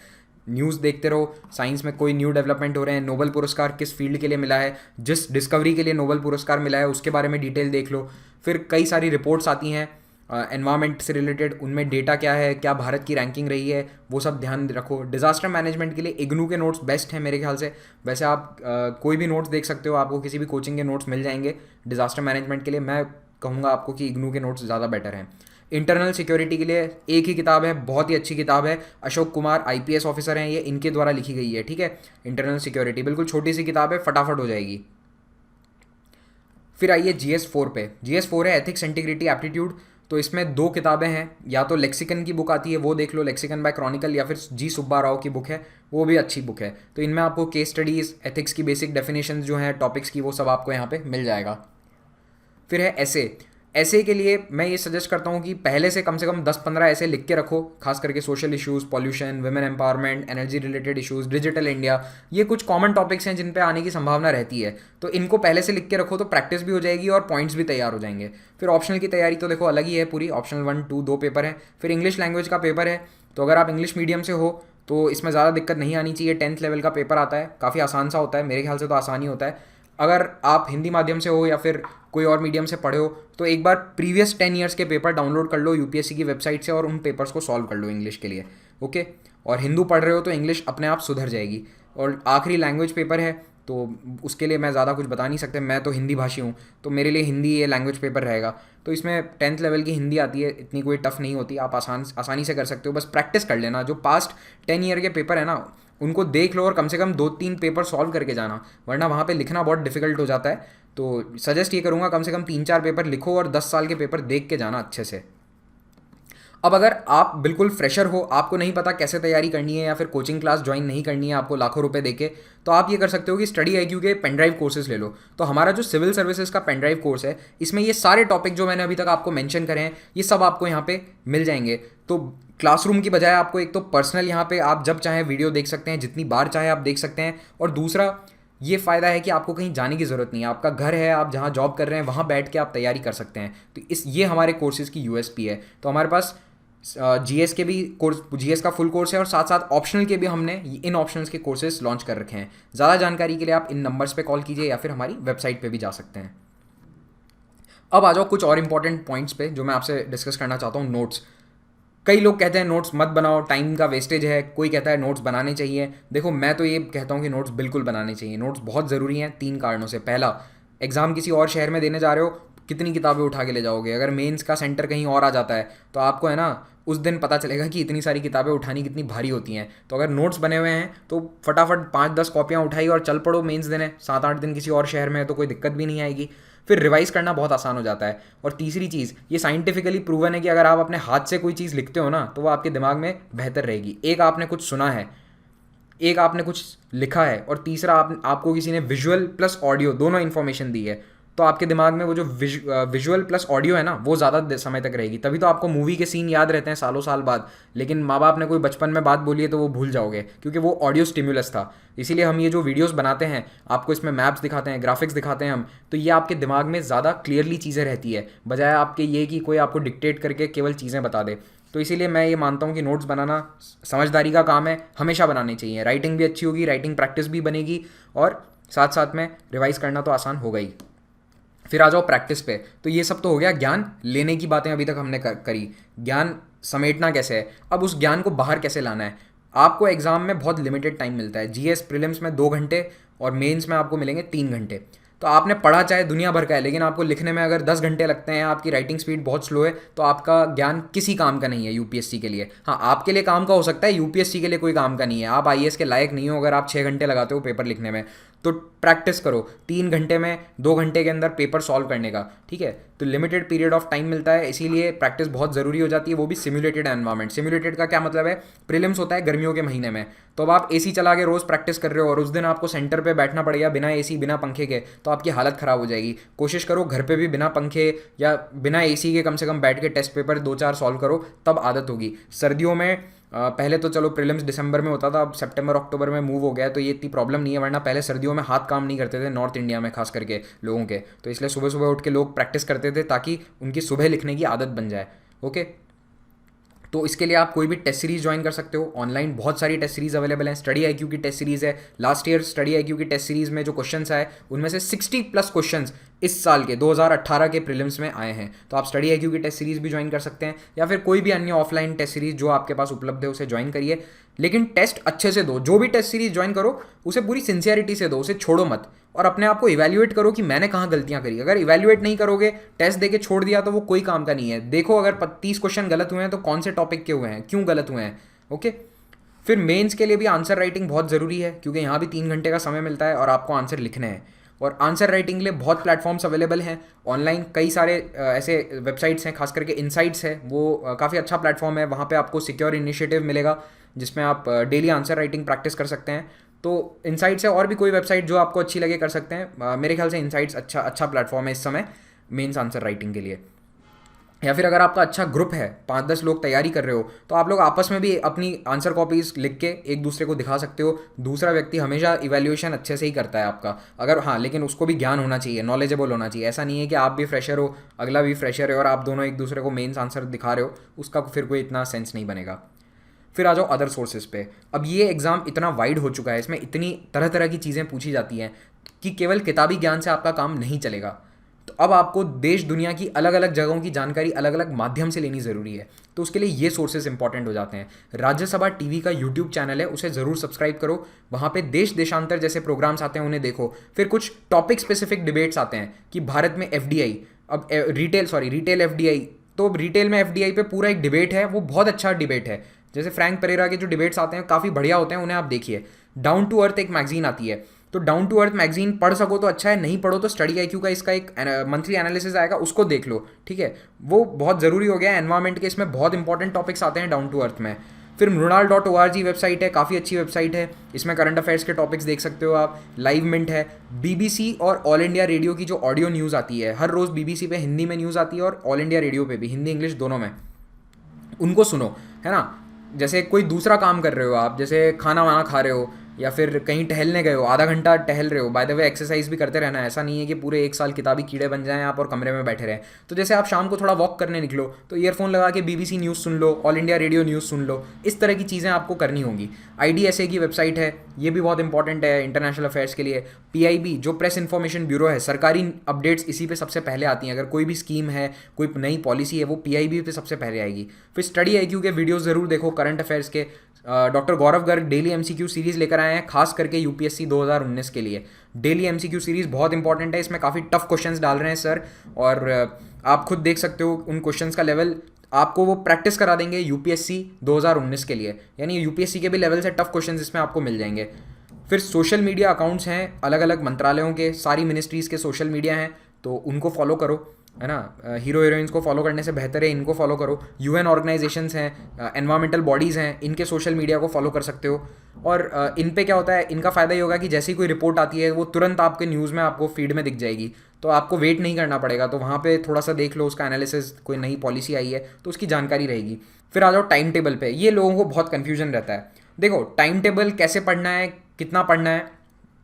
Speaker 1: न्यूज़ देखते रहो, साइंस में कोई न्यू डेवलपमेंट हो रहे हैं, नोबेल पुरस्कार किस फील्ड के लिए मिला है, जिस डिस्कवरी के लिए नोबेल पुरस्कार मिला है उसके बारे में डिटेल देख लो। फिर कई सारी रिपोर्ट्स आती हैं एनवायरनमेंट से रिलेटेड, उनमें डेटा क्या है, क्या भारत की रैंकिंग रही है, वो सब ध्यान रखो। डिज़ास्टर मैनेजमेंट के लिए इग्नू के नोट्स बेस्ट हैं मेरे ख्याल से। वैसे आप कोई भी नोट्स देख सकते हो, आपको किसी भी कोचिंग के नोट्स मिल जाएंगे। डिज़ास्टर मैनेजमेंट के लिए मैं कहूँगा आपको कि इग्नू के नोट्स ज़्यादा बेटर हैं। इंटरनल सिक्योरिटी के लिए एक ही किताब है, बहुत ही अच्छी किताब है, अशोक कुमार IPS ऑफिसर हैं ये, इनके द्वारा लिखी गई है, ठीक है। इंटरनल सिक्योरिटी बिल्कुल छोटी सी किताब है, फटाफट हो जाएगी। फिर आइए GS4 पे। GS4 है एथिक्स, इंटीग्रिटी, एप्टीट्यूड। तो इसमें 2 किताबें हैं, या तो लेक्सिकन की बुक आती है वो देख लो, लेक्सिकन बाय क्रॉनिकल, या फिर G सुब्बा राव की बुक है, वो भी अच्छी बुक है। तो इनमें आपको केस स्टडीज़, एथिक्स की बेसिक डेफिनेशन जो हैं टॉपिक्स की, वो सब आपको यहाँ पे मिल जाएगा। फिर है ऐसे के लिए मैं ये सजेस्ट करता हूँ कि पहले से कम 10-15 ऐसे लिख के रखो, खास करके social issues, pollution, women empowerment, energy related issues, digital India, ये कुछ कॉमन टॉपिक्स हैं जिन पे आने की संभावना रहती है। तो इनको पहले से लिख के रखो तो प्रैक्टिस भी हो जाएगी और पॉइंट्स भी तैयार हो जाएंगे। फिर ऑप्शनल की तैयारी तो देखो अलग ही है पूरी, ऑप्शनल 1, 2 2 पेपर है। फिर इंग्लिश लैंग्वेज का पेपर है, तो अगर आप इंग्लिश मीडियम से हो तो इसमें ज़्यादा दिक्कत नहीं आनी चाहिए। 10th लेवल का पेपर आता है, काफ़ी आसान सा होता है, मेरे ख्याल से तो आसान ही होता है। अगर आप हिंदी माध्यम से हो या फिर कोई और मीडियम से पढ़े हो तो एक बार प्रीवियस 10 ईयर्स के पेपर डाउनलोड कर लो UPSC की वेबसाइट से और उन पेपर्स को सॉल्व कर लो इंग्लिश के लिए, ओके। और हिंदू पढ़ रहे हो तो इंग्लिश अपने आप सुधर जाएगी। और आखिरी लैंग्वेज पेपर है, तो उसके लिए मैं ज़्यादा कुछ बता नहीं सकते, मैं तो हिंदी भाषी हूँ तो मेरे लिए हिंदी ये लैंग्वेज पेपर रहेगा। तो इसमें 10th लेवल की हिंदी आती है, इतनी कोई टफ नहीं होती, आप आसानी से कर सकते हो, बस प्रैक्टिस कर लेना। जो पास्ट 10 ईयर के पेपर है ना उनको देख लो और कम से कम 2-3 पेपर सॉल्व करके जाना, वरना वहाँ पे लिखना बहुत डिफिकल्ट हो जाता है। तो सजेस्ट ये करूँगा कम से कम 3-4 पेपर लिखो और 10 साल के पेपर देख के जाना अच्छे से। अब अगर आप बिल्कुल फ्रेशर हो, आपको नहीं पता कैसे तैयारी करनी है या फिर कोचिंग क्लास ज्वाइन नहीं करनी है आपको लाखों रुपए देके, तो आप ये कर सकते हो कि स्टडी IQ के पेन ड्राइव कोर्सेज ले लो। तो हमारा जो सिविल सर्विसेज का पेन ड्राइव कोर्स है इसमें ये सारे टॉपिक जो मैंने अभी तक आपको मेंशन करे हैं ये सब आपको यहाँ पे मिल जाएंगे। तो क्लासरूम की बजाय आपको एक तो पर्सनल यहाँ पे आप जब चाहे वीडियो देख सकते हैं, जितनी बार चाहे आप देख सकते हैं, और दूसरा ये फ़ायदा है कि आपको कहीं जाने की ज़रूरत नहीं है, आपका घर है, आप जहाँ जॉब कर रहे हैं वहाँ बैठ के आप तैयारी कर सकते हैं। तो ये हमारे कोर्सेज़ की USP है। तो हमारे पास GS के भी कोर्स, GS का फुल कोर्स है और साथ साथ ऑप्शनल के भी हमने इन ऑप्शनल्स के कोर्सेज लॉन्च कर रखे हैं। ज़्यादा जानकारी के लिए आप इन नंबर्स पे कॉल कीजिए या फिर हमारी वेबसाइट पे भी जा सकते हैं। अब आ जाओ कुछ और इंपॉर्टेंट पॉइंट्स पे जो मैं आपसे डिस्कस करना चाहता हूँ। नोट्स, कई लोग कहते हैं नोट्स मत बनाओ, टाइम का वेस्टेज है, कोई कहता है नोट्स बनाने चाहिए। देखो मैं तो ये कहता हूँ कि नोट्स बिल्कुल बनाने चाहिए। नोट्स बहुत ज़रूरी हैं 3 कारणों से। पहला, एग्ज़ाम किसी और शहर में देने जा रहे हो, कितनी किताबें उठा के ले जाओगे? अगर मेंस का सेंटर कहीं और आ जाता है तो आपको है ना उस दिन पता चलेगा कि इतनी सारी किताबें उठानी कितनी भारी होती हैं। तो अगर नोट्स बने हुए हैं तो फटाफट 5-10 कॉपियाँ उठाई और चल पड़ो मेंस देने। 7-8 दिन किसी और शहर में है तो कोई दिक्कत भी नहीं आएगी। फिर रिवाइज करना बहुत आसान हो जाता है। और तीसरी चीज़, ये साइंटिफिकली प्रूवन है कि अगर आप अपने हाथ से कोई चीज़ लिखते हो ना तो वो आपके दिमाग में बेहतर रहेगी। एक आपने कुछ सुना है, एक आपने कुछ लिखा है और तीसरा आपको किसी ने विजुअल प्लस ऑडियो दोनों इन्फॉर्मेशन दी है, तो आपके दिमाग में वो जो विजुअल प्लस ऑडियो है ना, वो ज़्यादा समय तक रहेगी। तभी तो आपको मूवी के सीन याद रहते हैं सालों साल बाद। लेकिन माँ बाप ने कोई बचपन में बात बोली है तो वो भूल जाओगे, क्योंकि वो ऑडियो स्टिमुलस था। इसीलिए हम ये जो वीडियोस बनाते हैं, आपको इसमें मैप्स दिखाते हैं, ग्राफिक्स दिखाते हैं हम, तो ये आपके दिमाग में ज़्यादा क्लियरली चीज़ें रहती है, बजाय आपके ये कि कोई आपको डिक्टेट करके केवल चीज़ें बता दे। तो इसीलिए मैं ये मानता हूँ कि नोट्स बनाना समझदारी का काम है, हमेशा बनाने चाहिए। राइटिंग भी अच्छी होगी, राइटिंग प्रैक्टिस भी बनेगी, और साथ साथ में रिवाइज करना तो आसान होगा ही। फिर आ जाओ प्रैक्टिस पे। तो ये सब तो हो गया ज्ञान लेने की बातें, अभी तक हमने करी। ज्ञान समेटना कैसे है, अब उस ज्ञान को बाहर कैसे लाना है। आपको एग्जाम में बहुत लिमिटेड टाइम मिलता है। जीएस प्रीलिम्स में 2 घंटे और मेंस में आपको मिलेंगे 3 घंटे। तो आपने पढ़ा चाहे दुनिया भर का है, लेकिन आपको लिखने में अगर 10 घंटे लगते हैं, आपकी राइटिंग स्पीड बहुत स्लो है, तो आपका ज्ञान किसी काम का नहीं है यूपीएससी के लिए। हाँ, आपके लिए काम का हो सकता है, यूपीएससी के लिए कोई काम का नहीं है। आप आईएएस के लायक नहीं हो अगर आप 6 घंटे लगाते हो पेपर लिखने में। तो प्रैक्टिस करो 3 घंटे में, 2 घंटे के अंदर पेपर सॉल्व करने का, ठीक है। तो लिमिटेड पीरियड ऑफ टाइम मिलता है, इसीलिए प्रैक्टिस बहुत ज़रूरी हो जाती है, वो भी सिमुलेटेड एनवायरमेंट। सिमुलेटेड का क्या मतलब है, प्रीलिम्स होता है गर्मियों के महीने में, तो अब आप एसी चला के रोज़ प्रैक्टिस कर रहे हो और उस दिन आपको सेंटर पे बैठना पड़ेगा बिना एसी बिना पंखे के, तो आपकी हालत ख़राब हो जाएगी। कोशिश करो घर पे भी बिना पंखे या बिना एसी के कम से कम बैठ के टेस्ट पेपर 2-4 सॉल्व करो, तब आदत होगी। सर्दियों में पहले तो चलो प्रीलिम्स दिसंबर में होता था, अब सितंबर अक्टूबर में मूव हो गया है, तो ये इतनी प्रॉब्लम नहीं है। वरना पहले सर्दियों में हाथ काम नहीं करते थे नॉर्थ इंडिया में खास करके लोगों के, तो इसलिए सुबह सुबह उठ के लोग प्रैक्टिस करते थे ताकि उनकी सुबह लिखने की आदत बन जाए। ओके, तो इसके लिए आप कोई भी टेस्ट सीरीज ज्वाइन कर सकते हो। ऑनलाइन बहुत सारी टेस्ट सीरीज अवेलेबल हैं। स्टडी आईक्यू की टेस्ट सीरीज है। लास्ट ईयर स्टडी आईक्यू की टेस्ट सीरीज में जो क्वेश्चंस आए, उनमें से 60+ क्वेश्चंस इस साल के 2018 के प्रीलिम्स में आए हैं। तो आप स्टडी आईक्यू की टेस्ट सीरीज भी ज्वाइन कर सकते हैं, या फिर कोई भी अन्य ऑफलाइन टेस्ट सीरीज जो आपके पास उपलब्ध है उसे ज्वाइन करिए। लेकिन टेस्ट अच्छे से दो। जो भी टेस्ट सीरीज ज्वाइन करो उसे पूरी सिंसियरिटी से दो, उसे छोड़ो मत, और अपने आप को इवैल्यूएट करो कि मैंने कहाँ गलतियां करी। अगर इवैल्यूएट नहीं करोगे, टेस्ट देके छोड़ दिया, तो वो कोई काम का नहीं है। देखो अगर 30 क्वेश्चन गलत हुए हैं तो कौन से टॉपिक के हुए हैं, क्यों गलत हुए हैं। ओके, फिर मेंस के लिए भी आंसर राइटिंग बहुत ज़रूरी है, क्योंकि यहाँ भी 3 घंटे का समय मिलता है और आपको आंसर लिखने हैं। और आंसर राइटिंग के लिए बहुत प्लेटफॉर्म्स अवेलेबल हैं ऑनलाइन। कई सारे ऐसे वेबसाइट्स हैं, खास करके इनसाइट्स है, वो काफ़ी अच्छा प्लेटफॉर्म है। वहाँ पे आपको सिक्योर इनिशिएटिव मिलेगा जिसमें आप डेली आंसर राइटिंग प्रैक्टिस कर सकते हैं। तो इनसाइट्स है, और भी कोई वेबसाइट जो आपको अच्छी लगे कर सकते हैं। मेरे ख्याल से इनसाइट्स अच्छा प्लेटफॉर्म है इस समय मेंस आंसर राइटिंग के लिए। या फिर अगर आपका अच्छा ग्रुप है, 5-10 लोग तैयारी कर रहे हो, तो आप लोग आपस में भी अपनी आंसर कॉपीज लिख के एक दूसरे को दिखा सकते हो। दूसरा व्यक्ति हमेशा इवैल्यूएशन अच्छे से ही करता है आपका, अगर हाँ, लेकिन उसको भी ज्ञान होना चाहिए, नॉलेजेबल होना चाहिए। ऐसा नहीं है कि आप भी फ्रेशर हो, अगला भी फ्रेशर है और आप दोनों एक दूसरे को मेंस आंसर दिखा रहे हो, उसका फिर कोई इतना सेंस नहीं बनेगा। फिर आ जाओ अदर सोर्सेज पे। अब ये एग्ज़ाम इतना वाइड हो चुका है, इसमें इतनी तरह तरह की चीज़ें पूछी जाती हैं कि केवल किताबी ज्ञान से आपका काम नहीं चलेगा। तो अब आपको देश दुनिया की अलग अलग जगहों की जानकारी अलग अलग माध्यम से लेनी ज़रूरी है। तो उसके लिए ये सोर्सेज इंपॉर्टेंट हो जाते हैं। राज्यसभा टीवी का यूट्यूब चैनल है, उसे ज़रूर सब्सक्राइब करो। वहाँ पे देश देशांतर जैसे प्रोग्राम्स आते हैं, उन्हें देखो। फिर कुछ टॉपिक स्पेसिफिक डिबेट्स आते हैं कि भारत में एफडीआई, अब रिटेल एफडीआई, तो रिटेल में एफडीआई पे पूरा एक डिबेट है, वो बहुत अच्छा डिबेट है। जैसे फ्रैंक परेरा के जो डिबेट्स आते हैं काफ़ी बढ़िया होते हैं, उन्हें आप देखिए। डाउन टू अर्थ एक मैगजीन आती है, तो डाउन टू अर्थ मैगजीन पढ़ सको तो अच्छा है, नहीं पढ़ो तो स्टडी आईक्यू का इसका एक मंथली एनालिसिस आएगा, उसको देख लो, ठीक है। वो बहुत ज़रूरी हो गया है एनवायरमेंट के, इसमें बहुत इंपॉर्टेंट टॉपिक्स आते हैं डाउन टू अर्थ में। फिर mrunal.org वेबसाइट है, काफ़ी अच्छी वेबसाइट है, इसमें करंट अफेयर्स के टॉपिक्स देख सकते हो आप। लाइव मिंट है। बीबीसी और ऑल इंडिया रेडियो की जो ऑडियो न्यूज़ आती है, हर रोज़ बीबीसी पे हिंदी में न्यूज़ आती है और ऑल इंडिया रेडियो पे भी, हिंदी इंग्लिश दोनों में, उनको सुनो, है ना। जैसे कोई दूसरा काम कर रहे हो आप, जैसे खाना वाना खा रहे हो या फिर कहीं टहलने गए हो, आधा घंटा टहल रहे हो, बाय द वे एक्सरसाइज भी करते रहना है, ऐसा नहीं है कि पूरे 1 साल किताबी कीड़े बन जाएं आप और कमरे में बैठे रहें। तो जैसे आप शाम को थोड़ा वॉक करने निकलो तो ईयरफोन लगा के बीबीसी न्यूज़ सुन लो, ऑल इंडिया रेडियो न्यूज़ सुन लो, इस तरह की चीज़ें आपको करनी होंगी। IDSA की वेबसाइट है, ये भी बहुत इंपॉर्टेंट है इंटरनेशनल अफेयर्स के लिए। PIB जो प्रेस इन्फॉर्मेशन ब्यूरो है, सरकारी अपडेट्स इसी पे सबसे पहले आती हैं। अगर कोई भी स्कीम है, कोई नई पॉलिसी है, वो PIB पे सबसे पहले आएगी। फिर स्टडी आईक्यू के वीडियोज़ ज़रूर देखो करंट अफेयर्स के। डॉक्टर गौरव गर्ग डेली MCQ सीरीज़ लेकर आए हैं, खास करके यूपीएससी 2019 के लिए। डेली MCQ सीरीज़ बहुत इंपॉर्टेंट है, इसमें काफ़ी टफ क्वेश्चंस डाल रहे हैं सर, और आप खुद देख सकते हो उन क्वेश्चंस का लेवल, आपको वो प्रैक्टिस करा देंगे यूपीएससी 2019 के लिए, यानी यूपीएससी के भी लेवल से टफ क्वेश्चंस इसमें आपको मिल जाएंगे। फिर सोशल मीडिया अकाउंट्स हैं अलग अलग मंत्रालयों के, सारी मिनिस्ट्रीज़ के सोशल मीडिया हैं, तो उनको फॉलो करो। है ना। हीरो हीरोइंस को फॉलो करने से बेहतर है इनको फॉलो करो। यूएन ऑर्गेनाइजेशंस हैं, एनवायरमेंटल बॉडीज़ हैं, इनके सोशल मीडिया को फॉलो कर सकते हो। और इन पे क्या होता है, इनका फ़ायदा ये होगा कि जैसे ही कोई रिपोर्ट आती है वो तुरंत आपके न्यूज़ में आपको फीड में दिख जाएगी, तो आपको वेट नहीं करना पड़ेगा। तो वहाँ पे थोड़ा सा देख लो उसका एनालिसिस, कोई नई पॉलिसी आई है तो उसकी जानकारी रहेगी। फिर आ जाओ टाइम टेबल पे। ये लोगों को बहुत कन्फ्यूजन रहता है। देखो टाइम टेबल कैसे पढ़ना है, कितना पढ़ना है,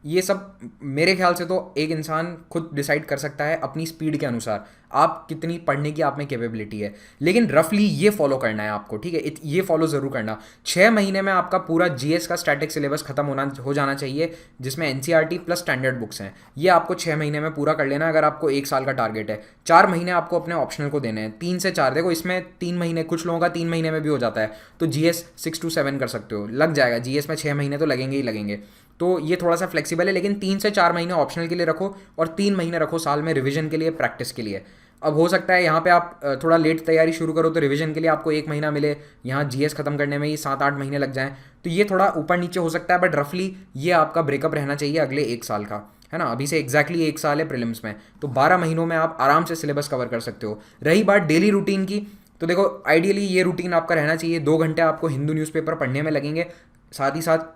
Speaker 1: ये सब मेरे ख्याल से तो एक इंसान खुद डिसाइड कर सकता है अपनी स्पीड के अनुसार, आप कितनी पढ़ने की आप में कैपेबिलिटी है। लेकिन रफली ये फॉलो करना है आपको, ठीक है, ये फॉलो ज़रूर करना। 6 महीने में आपका पूरा जीएस का स्टैटिक सिलेबस खत्म हो जाना चाहिए, जिसमें एनसीईआरटी प्लस स्टैंडर्ड बुक्स हैं। ये आपको 6 महीने में पूरा कर लेना अगर आपको 1 साल का टारगेट है। 4 महीने आपको अपने ऑप्शनल को देने हैं, 3 से 4। देखो इसमें 3 महीने, कुछ लोगों का 3 महीने में भी हो जाता है, तो जीएस 6 to 7 कर सकते हो, लग जाएगा। जीएस में 6 महीने तो लगेंगे ही लगेंगे। तो ये थोड़ा सा फ्लेक्सिबल है, लेकिन 3 से 4 महीने ऑप्शनल के लिए रखो और 3 महीने रखो साल में रिवीजन के लिए, प्रैक्टिस के लिए। अब हो सकता है यहाँ पे आप थोड़ा लेट तैयारी शुरू करो तो रिवीजन के लिए आपको 1 महीना मिले, यहाँ जीएस खत्म करने में ही 7-8 महीने लग जाएं, तो ये थोड़ा ऊपर नीचे हो सकता है। बट रफली ये आपका ब्रेकअप रहना चाहिए अगले 1 साल का, है ना। अभी से एग्जैक्टली 1 साल है प्रीलिम्स में, तो 12 महीनों में आप आराम से सिलेबस कवर कर सकते हो। रही बात डेली रूटीन की, तो देखो आइडियली ये रूटीन आपका रहना चाहिए। 2 घंटे आपको हिंदू न्यूज़पेपर पढ़ने में लगेंगे, साथ ही साथ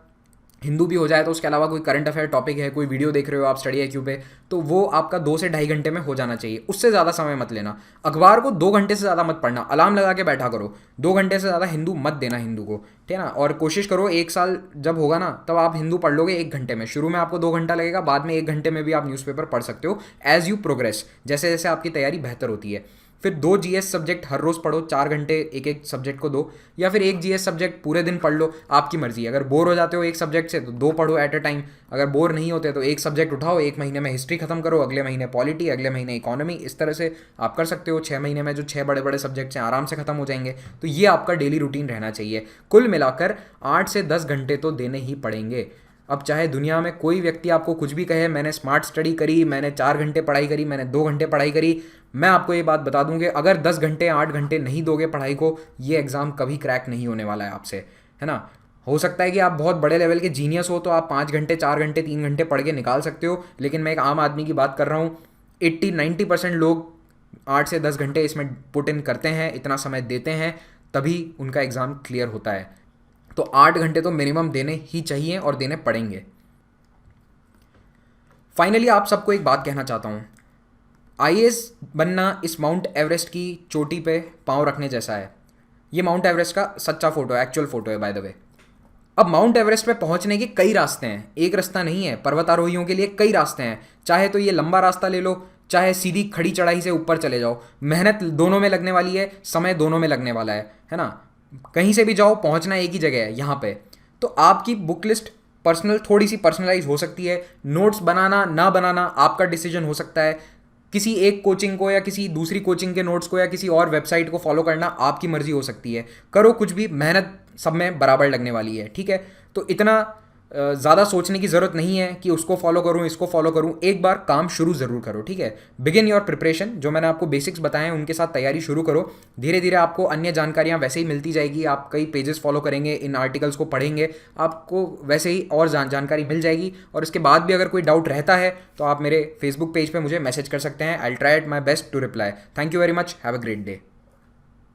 Speaker 1: हिंदू भी हो जाए तो उसके अलावा कोई करंट अफेयर टॉपिक है, कोई वीडियो देख रहे हो आप स्टडी IQ पे, तो वो आपका 2 से ढाई घंटे में हो जाना चाहिए। उससे ज़्यादा समय मत लेना। अखबार को 2 घंटे से ज़्यादा मत पढ़ना, अलार्म लगा के बैठा करो। 2 घंटे से ज़्यादा हिंदू मत देना हिंदू को, ठीक है ना। और कोशिश करो 1 साल जब होगा ना तब आप हिंदू पढ़ लोगे 1 घंटे में। शुरू में आपको 2 घंटा लगेगा, बाद में 1 घंटे में भी आप न्यूज़पेपर पढ़ सकते हो एज यू प्रोग्रेस, जैसे जैसे आपकी तैयारी बेहतर होती है। फिर 2 जीएस सब्जेक्ट हर रोज़ पढ़ो, 4 घंटे एक एक सब्जेक्ट को दो, या फिर 1 जीएस सब्जेक्ट पूरे दिन पढ़ लो, आपकी मर्जी। अगर बोर हो जाते हो एक सब्जेक्ट से तो 2 पढ़ो एट अ टाइम। अगर बोर नहीं होते तो एक सब्जेक्ट उठाओ, 1 महीने में हिस्ट्री खत्म करो, अगले महीने पॉलिटी, अगले महीने इकोनॉमी। इस तरह से आप कर सकते हो। 6 महीने में जो 6 बड़े बड़े सब्जेक्ट्स हैं आराम से खत्म हो जाएंगे। तो ये आपका डेली रूटीन रहना चाहिए। कुल मिलाकर 8 से 10 घंटे तो देने ही पड़ेंगे। अब चाहे दुनिया में कोई व्यक्ति आपको कुछ भी कहे, मैंने स्मार्ट स्टडी करी, मैंने 4 घंटे पढ़ाई करी, मैंने 2 घंटे पढ़ाई करी, मैं आपको ये बात बता दूं कि अगर 10 घंटे 8 घंटे नहीं दोगे पढ़ाई को, ये एग्ज़ाम कभी क्रैक नहीं होने वाला है आपसे, है ना। हो सकता है कि आप बहुत बड़े लेवल के जीनियस हो तो आप 5 घंटे 4 घंटे 3 घंटे पढ़ के निकाल सकते हो, लेकिन मैं एक आम आदमी की बात कर रहा हूँ। 80-90% लोग 8 से 10 घंटे इसमें पुट इन करते हैं, इतना समय देते हैं, तभी उनका एग्ज़ाम क्लियर होता है। तो 8 घंटे तो मिनिमम देने ही चाहिए और देने पड़ेंगे। फाइनली आप सबको एक बात कहना चाहता हूँ, आईएएस बनना इस माउंट एवरेस्ट की चोटी पे पाँव रखने जैसा है। ये माउंट एवरेस्ट का सच्चा फोटो है, एक्चुअल फोटो है बाय द वे। अब माउंट एवरेस्ट पे पहुंचने के कई रास्ते हैं, एक रास्ता नहीं है। पर्वतारोहियों के लिए कई रास्ते हैं, चाहे तो ये लंबा रास्ता ले लो, चाहे सीधी खड़ी चढ़ाई से ऊपर चले जाओ। मेहनत दोनों में लगने वाली है, समय दोनों में लगने वाला है ना। कहीं से भी जाओ, पहुंचना एक ही जगह है, यहाँ पे। तो आपकी बुक लिस्ट पर्सनल, थोड़ी सी पर्सनलाइज हो सकती है। नोट्स बनाना ना बनाना आपका डिसीजन हो सकता है। किसी एक कोचिंग को या किसी दूसरी कोचिंग के नोट्स को या किसी और वेबसाइट को फॉलो करना आपकी मर्जी हो सकती है। करो कुछ भी, मेहनत सब में बराबर लगने वाली है, ठीक है। तो इतना ज़्यादा सोचने की ज़रूरत नहीं है कि उसको फॉलो करूँ इसको फॉलो करूँ। एक बार काम शुरू ज़रूर करो, ठीक है। बिगिन योर प्रिपरेशन, जो मैंने आपको बेसिक्स बताए हैं उनके साथ तैयारी शुरू करो। धीरे धीरे आपको अन्य जानकारियाँ वैसे ही मिलती जाएगी। आप कई पेजेस फॉलो करेंगे, इन आर्टिकल्स को पढ़ेंगे, आपको वैसे ही और जानकारी मिल जाएगी। और इसके बाद भी अगर कोई डाउट रहता है तो आप मेरे फेसबुक पेज पर मुझे मैसेज कर सकते हैं। I will try at my best to reply. Thank you very much, have a great day.